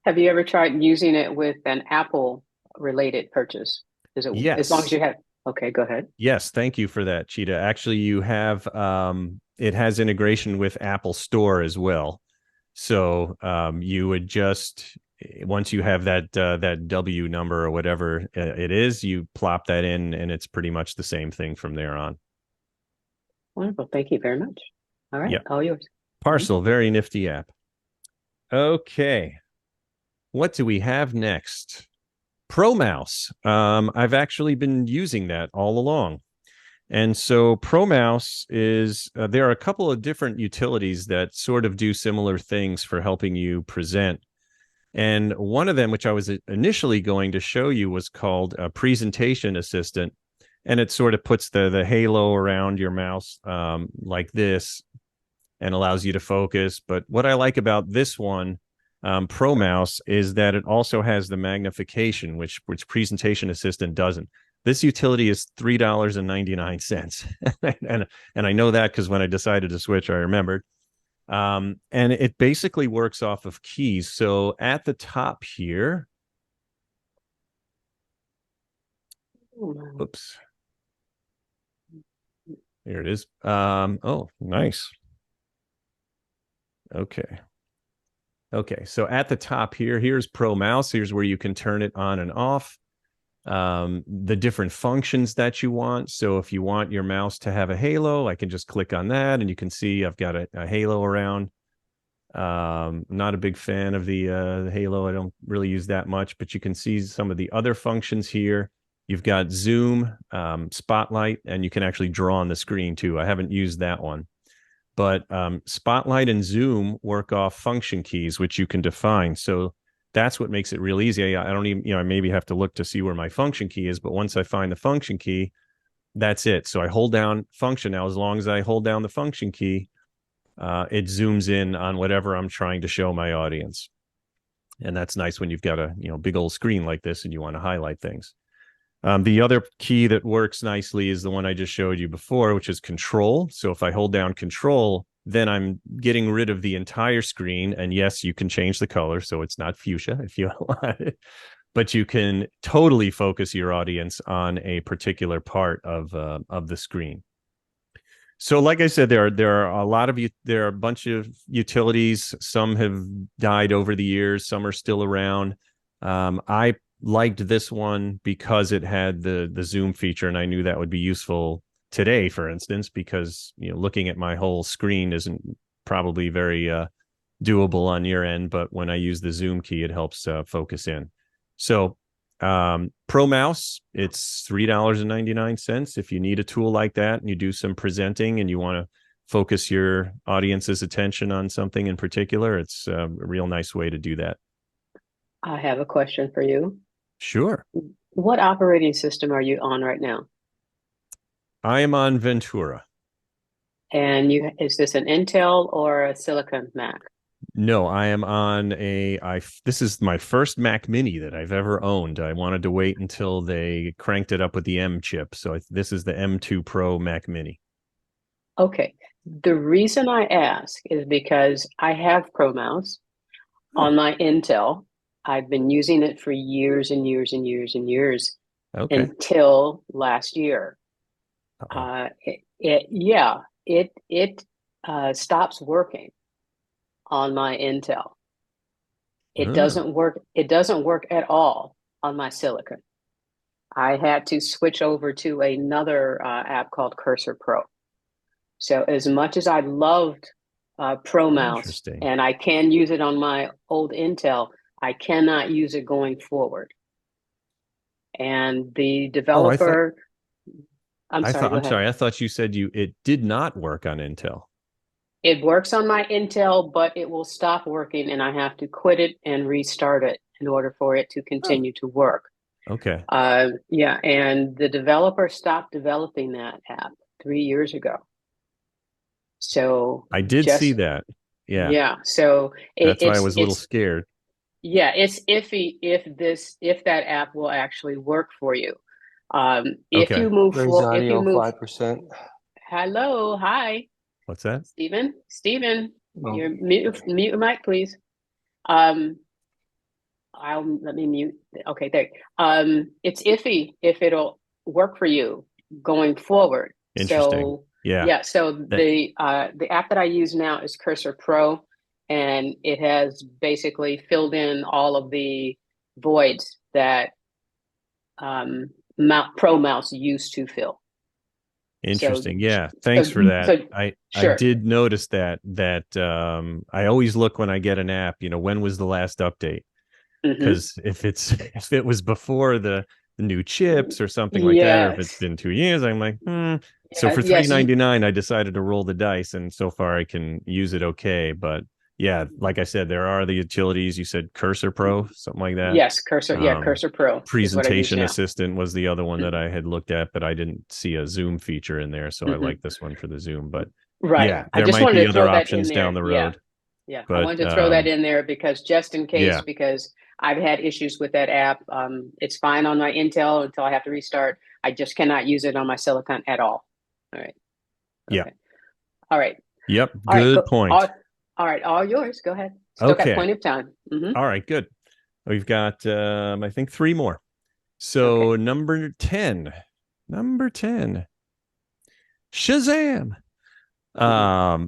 Have you ever tried using it with an Apple related purchase? Is it, Yes. as long as you have, okay, go ahead. Yes, thank you for that, Cheetah. Actually, you have it has integration with Apple Store as well. So you would just, once you have that W number or whatever it is, you plop that in, and it's pretty much the same thing from there on. Wonderful. Thank you very much. All right. Yep. All yours. Parcel, very nifty app. Okay. What do we have next? ProMouse. I've actually been using that all along. And so ProMouse is, there are a couple of different utilities that sort of do similar things for helping you present. And one of them, which I was initially going to show you, was called a Presentation Assistant. And it sort of puts the halo around your mouse like this and allows you to focus. But what I like about this one, ProMouse, is that it also has the magnification, which Presentation Assistant doesn't. This utility is $3.99. and I know that because when I decided to switch, I remembered. And it basically works off of keys. So at the top here, oops, here it is. Oh, nice. Okay. So at the top here, here's ProMouse. Here's where you can turn it on and off. The different functions that you want. So if you want your mouse to have a halo, I can just click on that, and you can see I've got a halo around. I'm not a big fan of the halo. I don't really use that much, but you can see some of the other functions here. You've got zoom, spotlight, and you can actually draw on the screen too. I haven't used that one. But spotlight and zoom work off function keys, which you can define. So that's what makes it real easy. I don't even, I maybe have to look to see where my function key is, but once I find the function key, that's it. So I hold down function. Now, as long as I hold down the function key, it zooms in on whatever I'm trying to show my audience. And that's nice when you've got a big old screen like this and you want to highlight things. The other key that works nicely is the one I just showed you before, which is Control. So if I hold down Control, then I'm getting rid of the entire screen. And yes, you can change the color, so it's not fuchsia if you want it. But you can totally focus your audience on a particular part of the screen. So like I said, there are a bunch of utilities. Some have died over the years. Some are still around. I liked this one because it had the zoom feature, and I knew that would be useful today, for instance, because looking at my whole screen isn't probably very doable on your end, but when I use the zoom key, it helps focus in. So ProMouse, it's $3.99. If you need a tool like that and you do some presenting and you want to focus your audience's attention on something in particular, it's a real nice way to do that. I have a question for you. Sure. What operating system are you on right now? I am on Ventura. And is this an Intel or a Silicon Mac? No, I am on this is my first Mac Mini that I've ever owned. I wanted to wait until they cranked it up with the M chip. So this is the M2 Pro Mac Mini. Okay. The reason I ask is because I have ProMouse on my Intel. I've been using it for years and years and years and years until last year. It stops working on my Intel. It doesn't work. It doesn't work at all on my Silicon. I had to switch over to another app called Cursor Pro. So as much as I loved Pro Mouse, Interesting. and I can use it on my old Intel, I cannot use it going forward. And the developer, I'm sorry, go ahead. I thought you said it did not work on Intel. It works on my Intel, but it will stop working and I have to quit it and restart it in order for it to continue to work. Okay. Yeah, and the developer stopped developing that app 3 years ago. So I did see that. Yeah. Yeah. So that's why I was a little scared. Yeah, it's iffy if that app will actually work for you. If Okay. you move Raise forward, if you audio move, 5%. hello, hi, What's that? Stephen, Oh. you're mute your mic, please. Let me mute. Okay, there. It's iffy if it'll work for you going forward. Interesting. So Yeah. So the app that I use now is Cursor Pro, and it has basically filled in all of the voids that Pro Mouse used to fill. Interesting. Yeah. Thanks for that. I did notice that I always look when I get an app, when was the last update? Because if it was before the new chips or something like that, or if it's been 2 years, I'm like, So for $3.99, I decided to roll the dice, and so far I can use it okay. But yeah, like I said, there are the utilities. You said Cursor Pro, something like that. Yes, Cursor. Cursor Pro. Presentation Assistant was the other one that I had looked at, but I didn't see a Zoom feature in there, so I like this one for the Zoom. But yeah, there might be other options down the road. Yeah, but, I wanted to throw that in there because just in case, because I've had issues with that app. It's fine on my Intel until I have to restart. I just cannot use it on my Silicon at all. All right. Okay. Yeah. All right. Yep. Good point. All right. All yours. Go ahead. Still got plenty of time. All right. Good. We've got, I think, 3 more. So number 10. Shazam.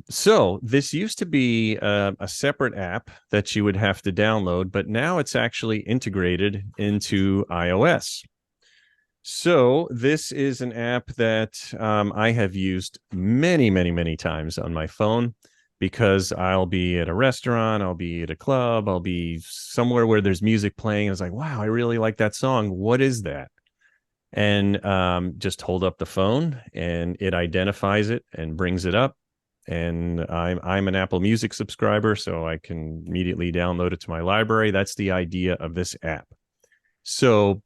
So this used to be a separate app that you would have to download, but now it's actually integrated into iOS. So this is an app that I have used many, many, many times on my phone, because I'll be at a restaurant, I'll be at a club, I'll be somewhere where there's music playing. I was like, wow, I really like that song. What is that? And just hold up the phone and it identifies it and brings it up. And I'm an Apple Music subscriber, so I can immediately download it to my library. That's the idea of this app. So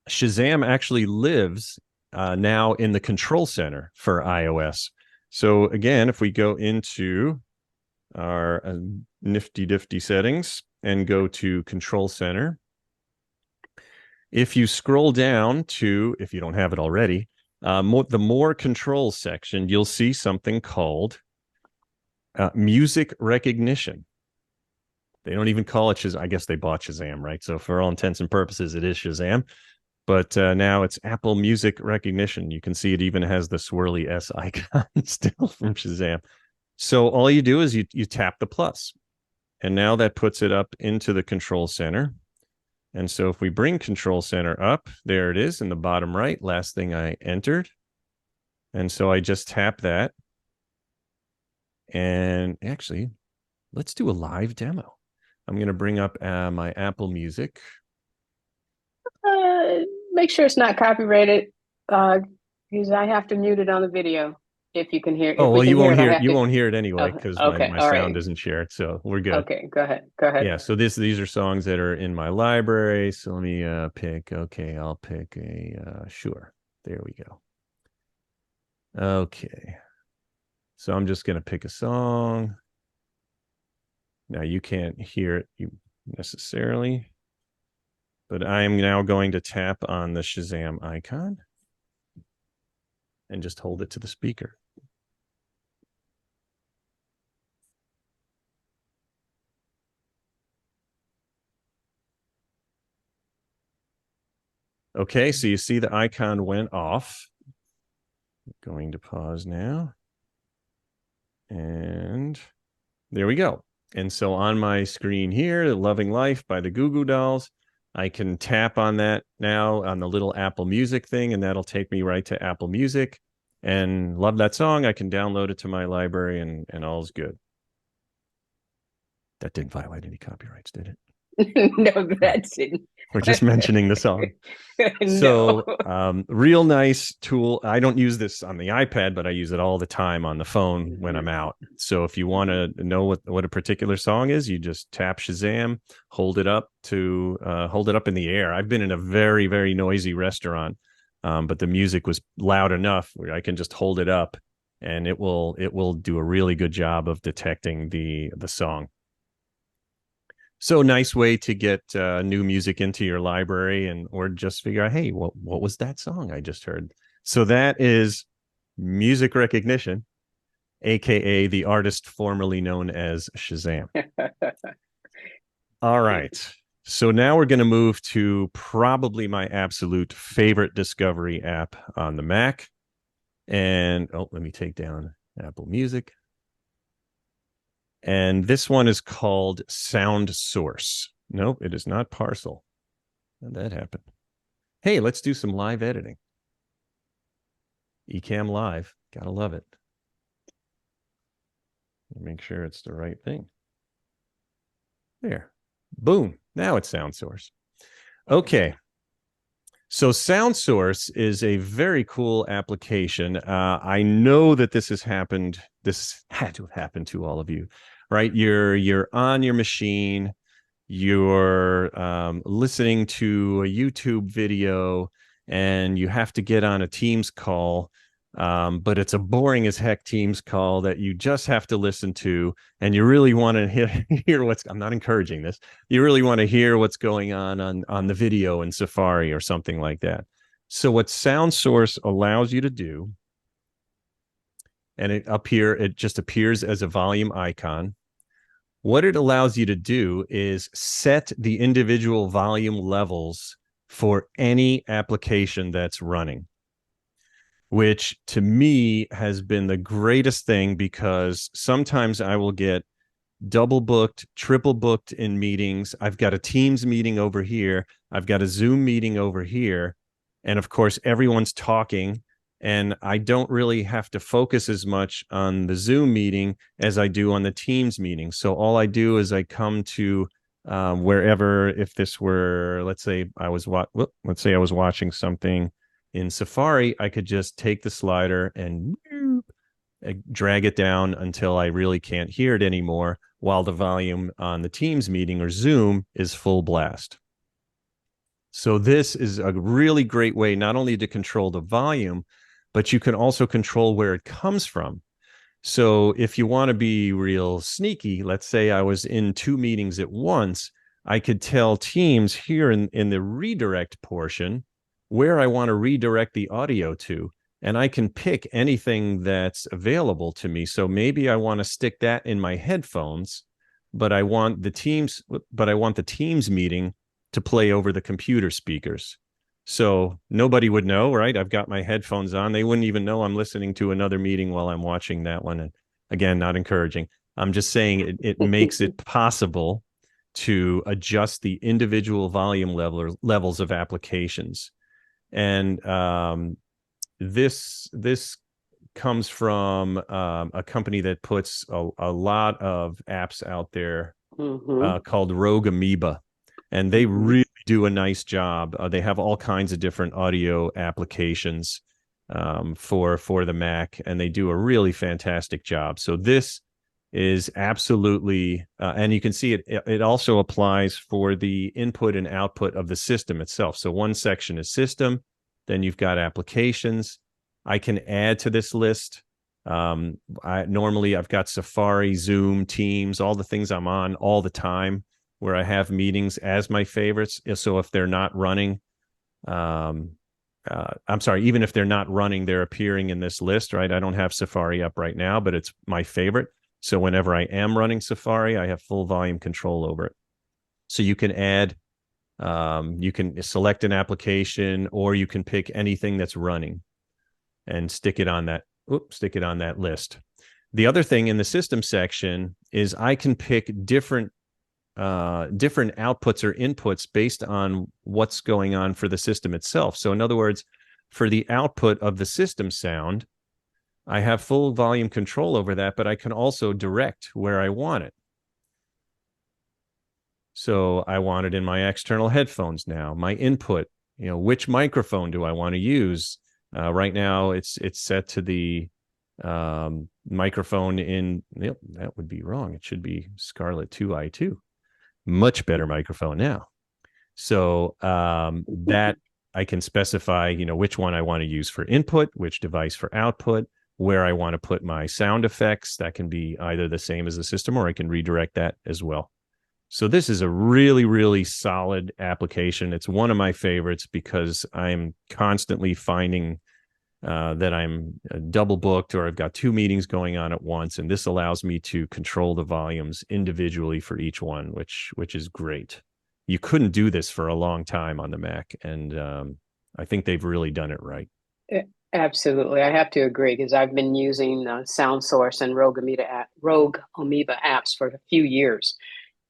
Shazam actually lives now in the control center for iOS. So again, if we go into our nifty settings and go to control center, if you scroll down to, if you don't have it already, the more controls section, you'll see something called music recognition. They don't even call it Shazam. I guess they bought Shazam, right? So for all intents and purposes, it is Shazam. But now it's Apple Music Recognition. You can see it even has the swirly S icon still from Shazam. So all you do is you tap the plus. And now that puts it up into the control center. And so if we bring control center up, there it is in the bottom right, last thing I entered. And so I just tap that. And actually, let's do a live demo. I'm going to bring up my Apple Music. Make sure it's not copyrighted, because I have to mute it on the video. If you can hear. Oh, well, you won't hear it anyway, because my sound isn't shared, so we're good. Okay, go ahead. Yeah, so these are songs that are in my library. So let me pick. Okay, I'll pick a sure. There we go. Okay, so I'm just gonna pick a song. Now you can't hear it necessarily, but I am now going to tap on the Shazam icon and just hold it to the speaker. Okay, so you see the icon went off. I'm going to pause now. And there we go. And so on my screen here, Loving Life by the Goo Goo Dolls, I can tap on that now on the little Apple Music thing, and that'll take me right to Apple Music. And love that song. I can download it to my library, and all's good. That didn't violate any copyrights, did it? No, that's it. We're just mentioning the song. No. So real nice tool. I don't use this on the iPad, but I use it all the time on the phone when I'm out. So if you want to know what a particular song is, you just tap Shazam, hold it up in the air. I've been in a very, very noisy restaurant, but the music was loud enough where I can just hold it up, and it will do a really good job of detecting the song. So nice way to get new music into your library, or just figure out, hey, what was that song I just heard? So that is music recognition, aka the artist formerly known as Shazam. All right. So now we're going to move to probably my absolute favorite discovery app on the Mac. And let me take down Apple Music. And this one is called Sound Source. Nope, it is not Parcel. How'd that happen? Hey, let's do some live editing. Ecamm Live. Gotta love it. Make sure it's the right thing. There. Boom. Now it's Sound Source. Okay. So Sound Source is a very cool application. I know that this has happened. This had to have happened to all of you, right? You're on your machine. You're listening to a YouTube video, and you have to get on a Teams call. But it's a boring as heck Teams call that you just have to listen to, and you really want to hear what's. I'm not encouraging this. You really want to hear what's going on the video in Safari or something like that. So what Sound Source allows you to do, and it just appears as a volume icon. What it allows you to do is set the individual volume levels for any application that's running, which to me has been the greatest thing, because sometimes I will get double booked, triple booked in meetings. I've got a Teams meeting over here. I've got a Zoom meeting over here. And of course, everyone's talking, and I don't really have to focus as much on the Zoom meeting as I do on the Teams meeting. So all I do is I come to wherever, if this were, let's say I was watching something in Safari, I could just take the slider and drag it down until I really can't hear it anymore, while the volume on the Teams meeting or Zoom is full blast. So this is a really great way not only to control the volume, but you can also control where it comes from. So if you want to be real sneaky, let's say I was in 2 meetings at once, I could tell Teams here in the redirect portion where I want to redirect the audio to, and I can pick anything that's available to me. So maybe I want to stick that in my headphones, but I want the Teams meeting to play over the computer speakers. So nobody would know, right? I've got my headphones on. They wouldn't even know I'm listening to another meeting while I'm watching that one. And again, not encouraging. I'm just saying it makes it possible to adjust the individual volume levels of applications. And this comes from a company that puts a lot of apps out there called Rogue Amoeba, and they really do a nice job. They have all kinds of different audio applications for the Mac, and they do a really fantastic job. So this is absolutely, and you can see it also applies for the input and output of the system itself. So one section is system, then you've got applications. I can add to this list. Normally I've got Safari, Zoom, Teams, all the things I'm on all the time, where I have meetings as my favorites. So if they're not running, I'm sorry, even if they're not running, they're appearing in this list, right? I don't have Safari up right now, but it's my favorite. So whenever I am running Safari, I have full volume control over it. So you can add, you can select an application, or you can pick anything that's running and stick it on that list. The other thing in the system section is I can pick different outputs or inputs based on what's going on for the system itself. So in other words, for the output of the system sound, I have full volume control over that, but I can also direct where I want it. So I want it in my external headphones now. My input, which microphone do I want to use? Right now, it's set to the microphone in, that would be wrong. It should be Scarlett 2i2. Much better microphone now. So that I can specify, which one I want to use for input, which device for output, where I want to put my sound effects. That can be either the same as the system, or I can redirect that as well. So this is a really, really solid application. It's one of my favorites because I'm constantly finding that I'm double booked, or I've got 2 meetings going on at once. And this allows me to control the volumes individually for each one, which is great. You couldn't do this for a long time on the Mac. And I think they've really done it right. Absolutely. I have to agree, because I've been using Sound Source and Rogue Amoeba apps for a few years.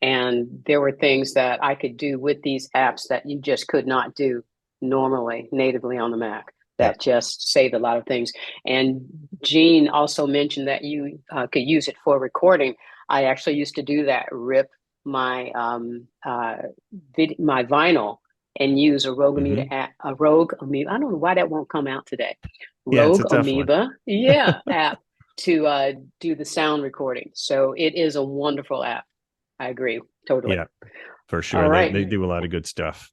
And there were things that I could do with these apps that you just could not do normally, natively on the Mac. That just saved a lot of things. And Gene also mentioned that you could use it for recording. I actually used to do that, rip my my vinyl and use a Rogue Amoeba app, a Rogue Amoeba. I don't know why that won't come out today. Rogue Amoeba, app to do the sound recording. So it is a wonderful app. I agree, totally. Yeah, for sure. All right. They do a lot of good stuff.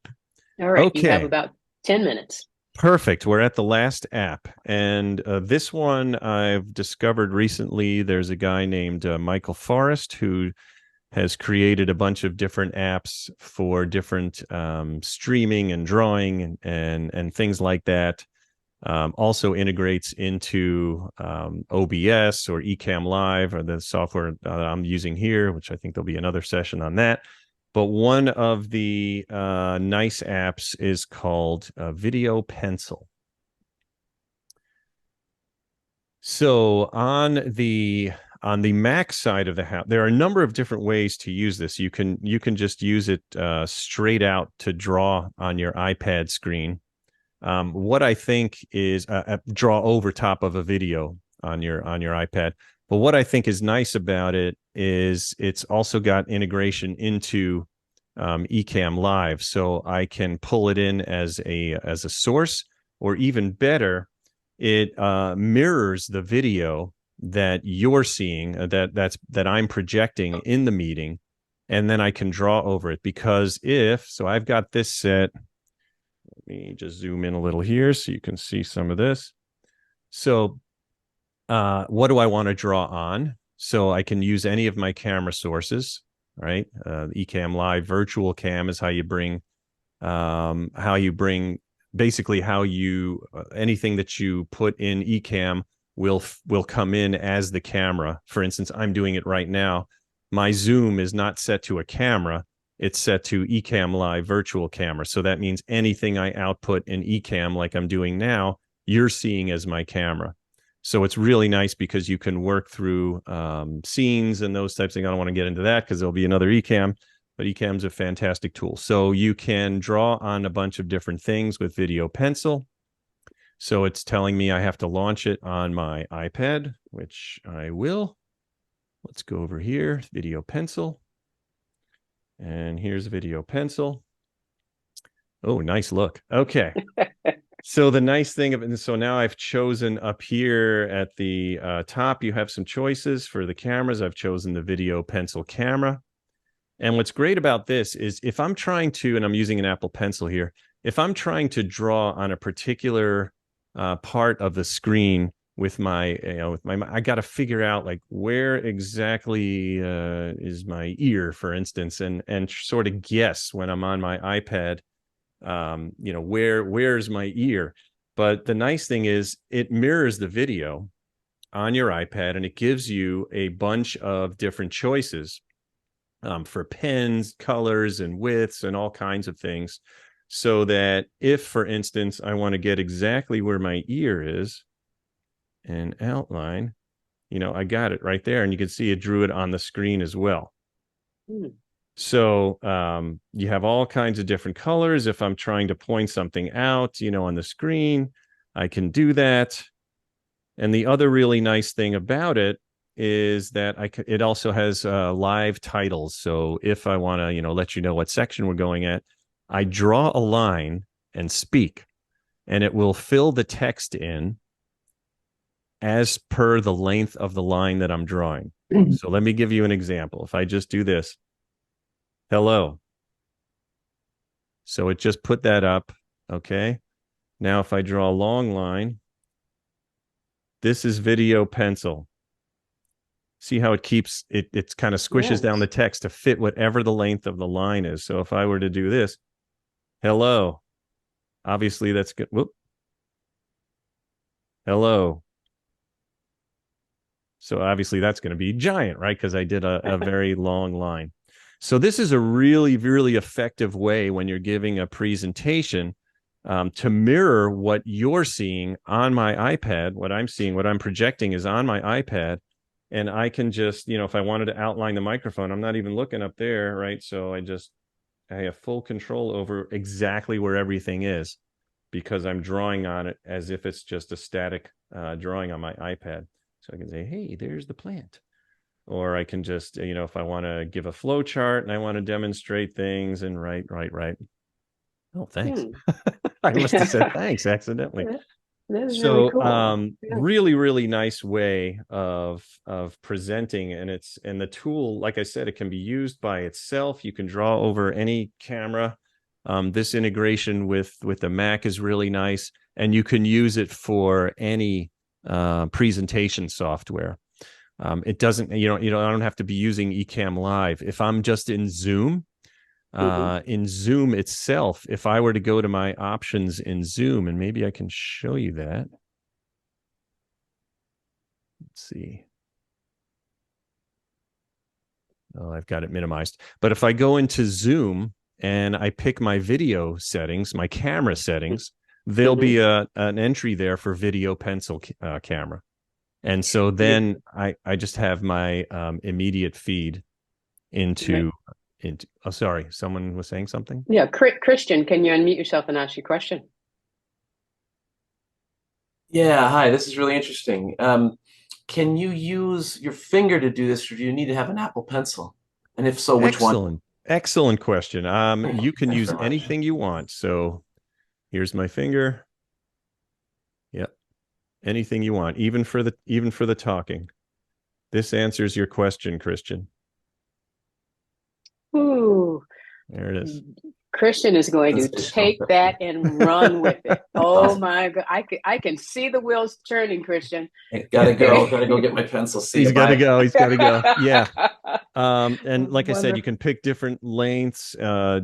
All right. Okay. You have about 10 minutes. Perfect. We're at the last app. And this one I've discovered recently. There's a guy named Michael Forrest who has created a bunch of different apps for different streaming and drawing and things like that. Also integrates into OBS or Ecamm Live, or the software I'm using here, which I think there'll be another session on that. But one of the nice apps is called Video Pencil. So on the Mac side of the house, there are a number of different ways to use this. You can just use it straight out to draw on your iPad screen. What I think is draw over top of a video on your iPad. But what I think is nice about it is it's also got integration into Ecamm Live, so I can pull it in as a source, or even better, it mirrors the video that you're seeing, that I'm projecting in the meeting, and then I can draw over it. Because so I've got this set. Let me just zoom in a little here so you can see some of this. So what do I want to draw on? So I can use any of my camera sources, right? Ecamm Live Virtual Cam is how you bring basically anything that you put in Ecamm will come in as the camera. For instance, I'm doing it right now. My zoom is not set to a camera. It's set to Ecamm Live Virtual Camera. So that means anything I output in Ecamm, like I'm doing now, you're seeing as my camera. So it's really nice because you can work through scenes and those types of things. I don't want to get into that because there'll be another Ecamm, but Ecamm's a fantastic tool. So you can draw on a bunch of different things with Video Pencil. So it's telling me I have to launch it on my iPad, which I will. Let's go over here, Video Pencil. And here's Video Pencil. Oh, nice look. Okay. So the nice thing of it, so now I've chosen up here at the top, you have some choices for the cameras. I've chosen the Video Pencil camera. And what's great about this is if I'm trying to, and I'm using an Apple Pencil here, if I'm trying to draw on a particular part of the screen with my, I got to figure out like where exactly is my ear, for instance, and sort of guess when I'm on my iPad, where's my ear. But the nice thing is it mirrors the video on your iPad, and it gives you a bunch of different choices for pens, colors, and widths, and all kinds of things. So that if, for instance, I want to get exactly where my ear is and outline, I got it right there, and you can see it drew it on the screen as well. Hmm. So you have all kinds of different colors. If I'm trying to point something out, on the screen, I can do that. And the other really nice thing about it is that it also has live titles. So if I want to, let you know what section we're going at, I draw a line and speak, and it will fill the text in as per the length of the line that I'm drawing. So let me give you an example. If I just do this, hello. So it just put that up. Okay. Now, if I draw a long line, this is video pencil. See how it keeps it's kind of squishes down the text to fit whatever the length of the line is. So if I were to do this, hello, obviously that's good. Whoop. Hello. So obviously that's going to be giant, right? Because I did a very long line. So this is a really, really effective way when you're giving a presentation to mirror what you're seeing on my iPad. What I'm seeing, what I'm projecting is on my iPad. And I can just, if I wanted to outline the microphone, I'm not even looking up there, right? So I have full control over exactly where everything is because I'm drawing on it as if it's just a static drawing on my iPad. So I can say, hey, there's the plant. Or I can just, if I want to give a flow chart and I want to demonstrate things and right. Oh, thanks. I must have said thanks accidentally. That's really cool. Really, really nice way of presenting, and the tool, like I said, it can be used by itself. You can draw over any camera. This integration with the Mac is really nice, and you can use it for any presentation software. It doesn't, I don't have to be using Ecamm Live. If I'm just in Zoom. In Zoom itself, if I were to go to my options in Zoom, and maybe I can show you that. Let's see. Oh, I've got it minimized. But if I go into Zoom and I pick my video settings, my camera settings, there'll be an entry there for video pencil camera. And so then I just have my immediate feed into oh, sorry, someone was saying something. Yeah, Christian, can you unmute yourself and ask your question? Yeah, hi, this is really interesting. Can you use your finger to do this, or do you need to have an Apple Pencil? And if so, which one? Excellent question. You can Thanks use very much. anything you want. So here's my finger. Yep. Anything you want, even for the talking. This answers your question, Christian. Ooh. There it is. Christian is going to take that and run with it. Oh my God. I can see the wheels turning, Christian. Gotta go get my pencil. He's gotta go. Yeah. And like I said, you can pick different lengths,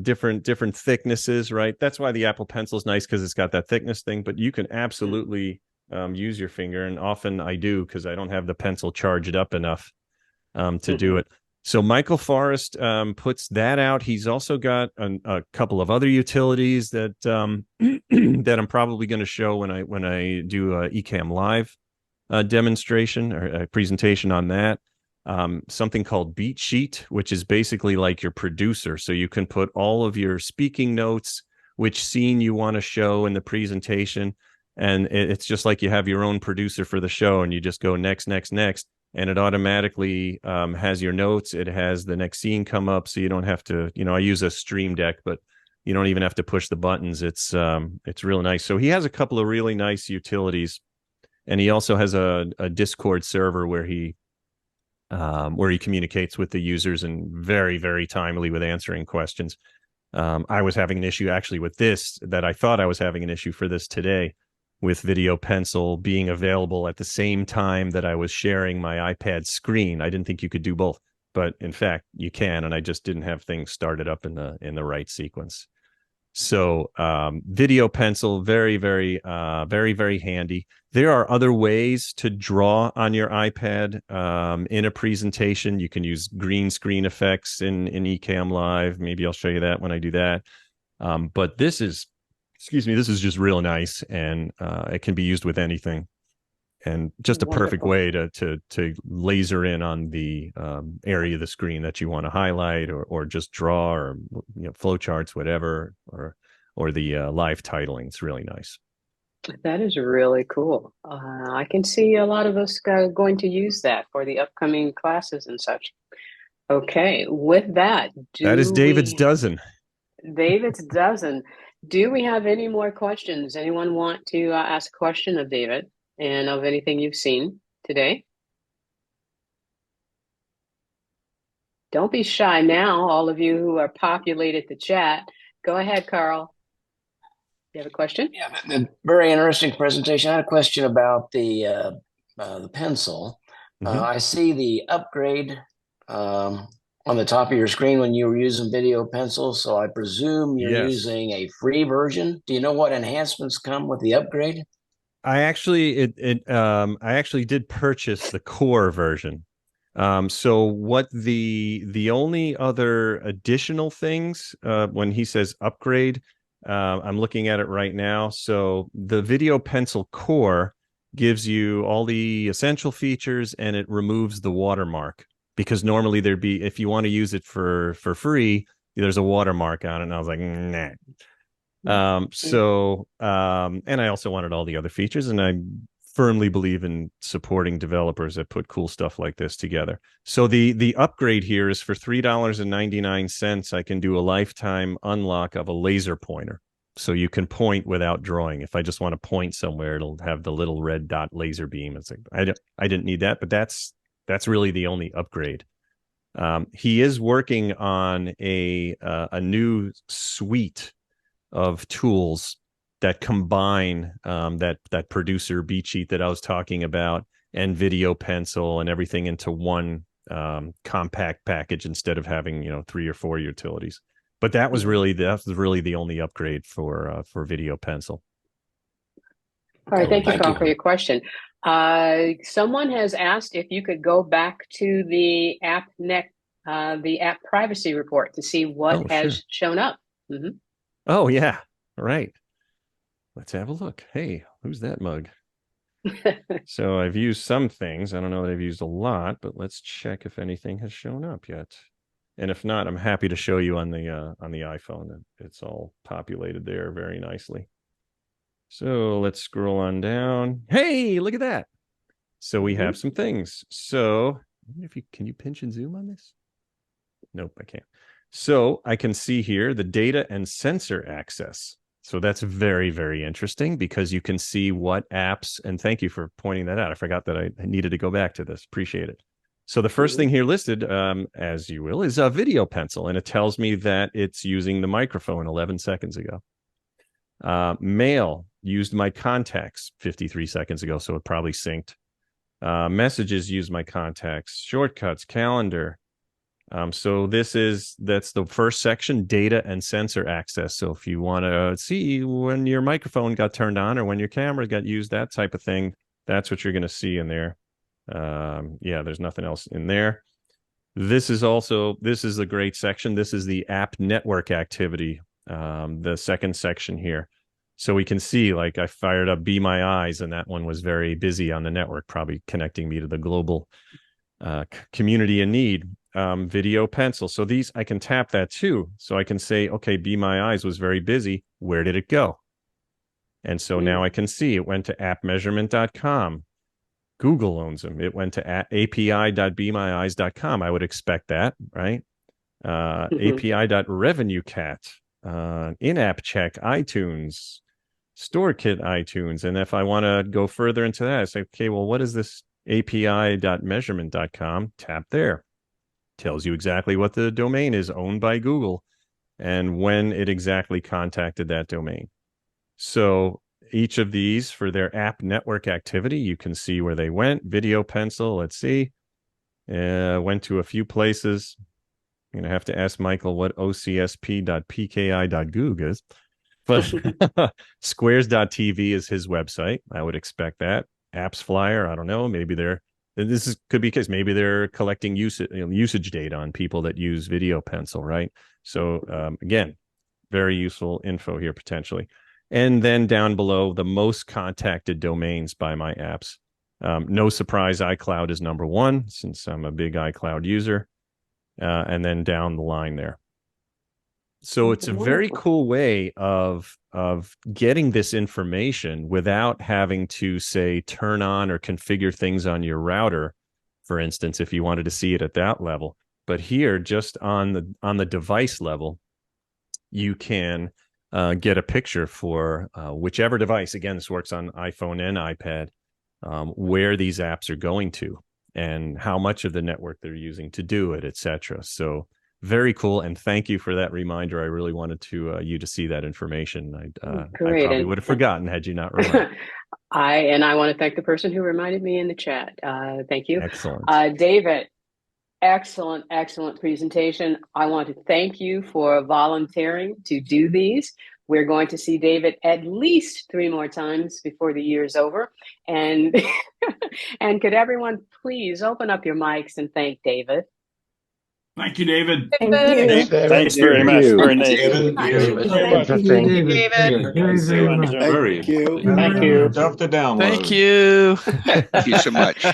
different thicknesses, right? That's why the Apple Pencil is nice, because it's got that thickness thing, but you can absolutely use your finger. And often I do, because I don't have the pencil charged up enough to do it. So Michael Forrest puts that out. He's also got a couple of other utilities that that I'm probably going to show when I do a Ecamm Live demonstration or a presentation on that. Something called Beat Sheet, which is basically like your producer. So you can put all of your speaking notes, which scene you want to show in the presentation, and it's just like you have your own producer for the show, and you just go next. And it automatically has your notes. It has the next scene come up, so you don't have to. I use a Stream Deck, but you don't even have to push the buttons. It's really nice. So he has a couple of really nice utilities, and he also has a Discord server where he communicates with the users and very, very timely with answering questions. I was having an issue actually with this, that I thought I was having an issue for this today, with Video Pencil being available at the same time that I was sharing my iPad screen. I didn't think you could do both, but in fact you can, and I just didn't have things started up in the right sequence. So Video Pencil, very, very, very, very handy. There are other ways to draw on your iPad in a presentation. You can use green screen effects in Ecamm Live. Maybe I'll show you that when I do that. But this is just real nice, and it can be used with anything. and just a perfect Wonderful. way to laser in on the area of the screen that you want to highlight, or just draw, or flow charts, whatever, or the live titling. It's really nice. That is really cool. I can see a lot of us going to use that for the upcoming classes and such. Okay, with that, That is David's dozen. David's dozen. Do we have any more questions? Anyone want to ask a question of David and of anything you've seen today? Don't be shy now, all of you who are populated the chat. Go ahead, Carl. You have a question? Yeah, very interesting presentation. I had a question about the pencil. I see the upgrade on the top of your screen when you were using video pencil, so I presume you're using a free version. Do you know what enhancements come with the upgrade? I actually I actually did purchase the core version. So what the only other additional things when he says upgrade, I'm looking at it right now. So the Video Pencil Core gives you all the essential features, and it removes the watermark, because normally there'd be, if you want to use it for free, there's a watermark on it. And I was like, nah. And I also wanted all the other features, and I firmly believe in supporting developers that put cool stuff like this together. So the upgrade here is for $3.99. I can do a lifetime unlock of a laser pointer. So you can point without drawing. If I just want to point somewhere, it'll have the little red dot laser beam. It's like, I didn't need that, but that's really the only upgrade. He is working on a new suite of tools that combine that producer beat sheet that I was talking about, and Video Pencil and everything into one compact package, instead of having 3 or 4 utilities. But that was really the only upgrade for Video Pencil. All right, thank you, Carl, for your question. Someone has asked if you could go back to the app privacy report to see what has shown up. Mm-hmm. Oh yeah, right. Let's have a look. Hey, who's that mug? So I've used some things. I don't know that I've used a lot, but let's check if anything has shown up yet. And if not, I'm happy to show you on the iPhone. It's all populated there very nicely. So let's scroll on down. Hey, look at that. So we have some things. So if can you pinch and zoom on this? Nope, I can't. So I can see here the data and sensor access. So that's very, very interesting, because you can see what apps, and thank you for pointing that out. I forgot that I needed to go back to this. Appreciate it. So the first thing here listed, as you will, is a Video Pencil, and it tells me that it's using the microphone 11 seconds ago. Mail used my contacts 53 seconds ago, so it probably synced. Messages used my contacts. Shortcuts, calendar. So that's the first section, data and sensor access. So if you want to see when your microphone got turned on or when your camera got used, that type of thing, that's what you're going to see in there. Yeah, there's nothing else in there. This is a great section. This is the app network activity, the second section here. So we can see, like, I fired up Be My Eyes, and that one was very busy on the network, probably connecting me to the global community in need. Video Pencil. So these, I can tap that too. So I can say, okay, Be My Eyes was very busy. Where did it go? And so now I can see it went to appmeasurement.com. Google owns them. It went to api.bemyeyes.com. I would expect that, right? api.revenuecat, in-app check, iTunes, StoreKit iTunes. And if I want to go further into that, I say, okay, well, what is this api.measurement.com? Tap there. Tells you exactly what the domain is, owned by Google, and when it exactly contacted that domain. So each of these, for their app network activity, you can see where they went. Video Pencil, let's see. Went to a few places. I'm going to have to ask Michael what ocsp.pki.goog is. But squares.tv is his website. I would expect that. Apps Flyer, I don't know. Maybe could be a case. Maybe they're collecting usage data on people that use Video Pencil, right? So again, very useful info here potentially. And then down below, the most contacted domains by my apps. No surprise, iCloud is number one since I'm a big iCloud user, and then down the line there. So it's a very cool way of getting this information without having to, say, turn on or configure things on your router, for instance, if you wanted to see it at that level. But here, just on the device level, you can get a picture for whichever device. Again, this works on iPhone and iPad, where these apps are going to and how much of the network they're using to do it, etc. So very cool, and thank you for that reminder. I really wanted to you to see that information. I probably would have forgotten had you not reminded. I want to thank the person who reminded me in the chat. Thank you. Excellent. David, excellent presentation. I want to thank you for volunteering to do these. We're going to see David at least 3 more times before the year is over. And and could everyone please open up your mics and thank David? Thank you, David. Thanks, David. Thanks very much. Very nice. David. Interesting. Very Thank you. Thank you. tough to download. Thank you. Thank you so much.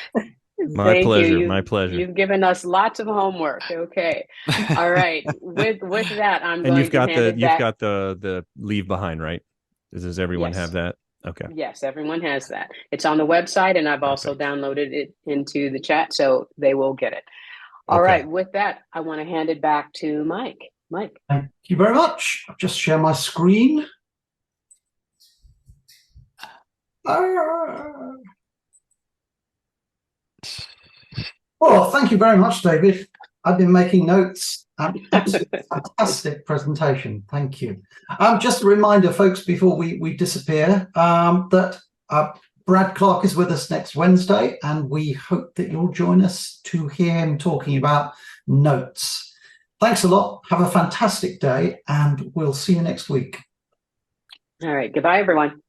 My pleasure. My pleasure. You've given us lots of homework. Okay. All right. With that, I'm going you've got to hand it back. You've got the leave behind, right? Does everyone have that? Okay. Yes, everyone has that. It's on the website, and I've also downloaded it into the chat, so they will get it. All right. With that, I want to hand it back to Mike. Mike. Thank you very much. I'll just share my screen. Well, thank you very much, David. I've been making notes. Fantastic presentation. Thank you. Just a reminder, folks, before we disappear, that Brad Clark is with us next Wednesday, and we hope that you'll join us to hear him talking about notes. Thanks a lot. Have a fantastic day, and we'll see you next week. All right. Goodbye, everyone.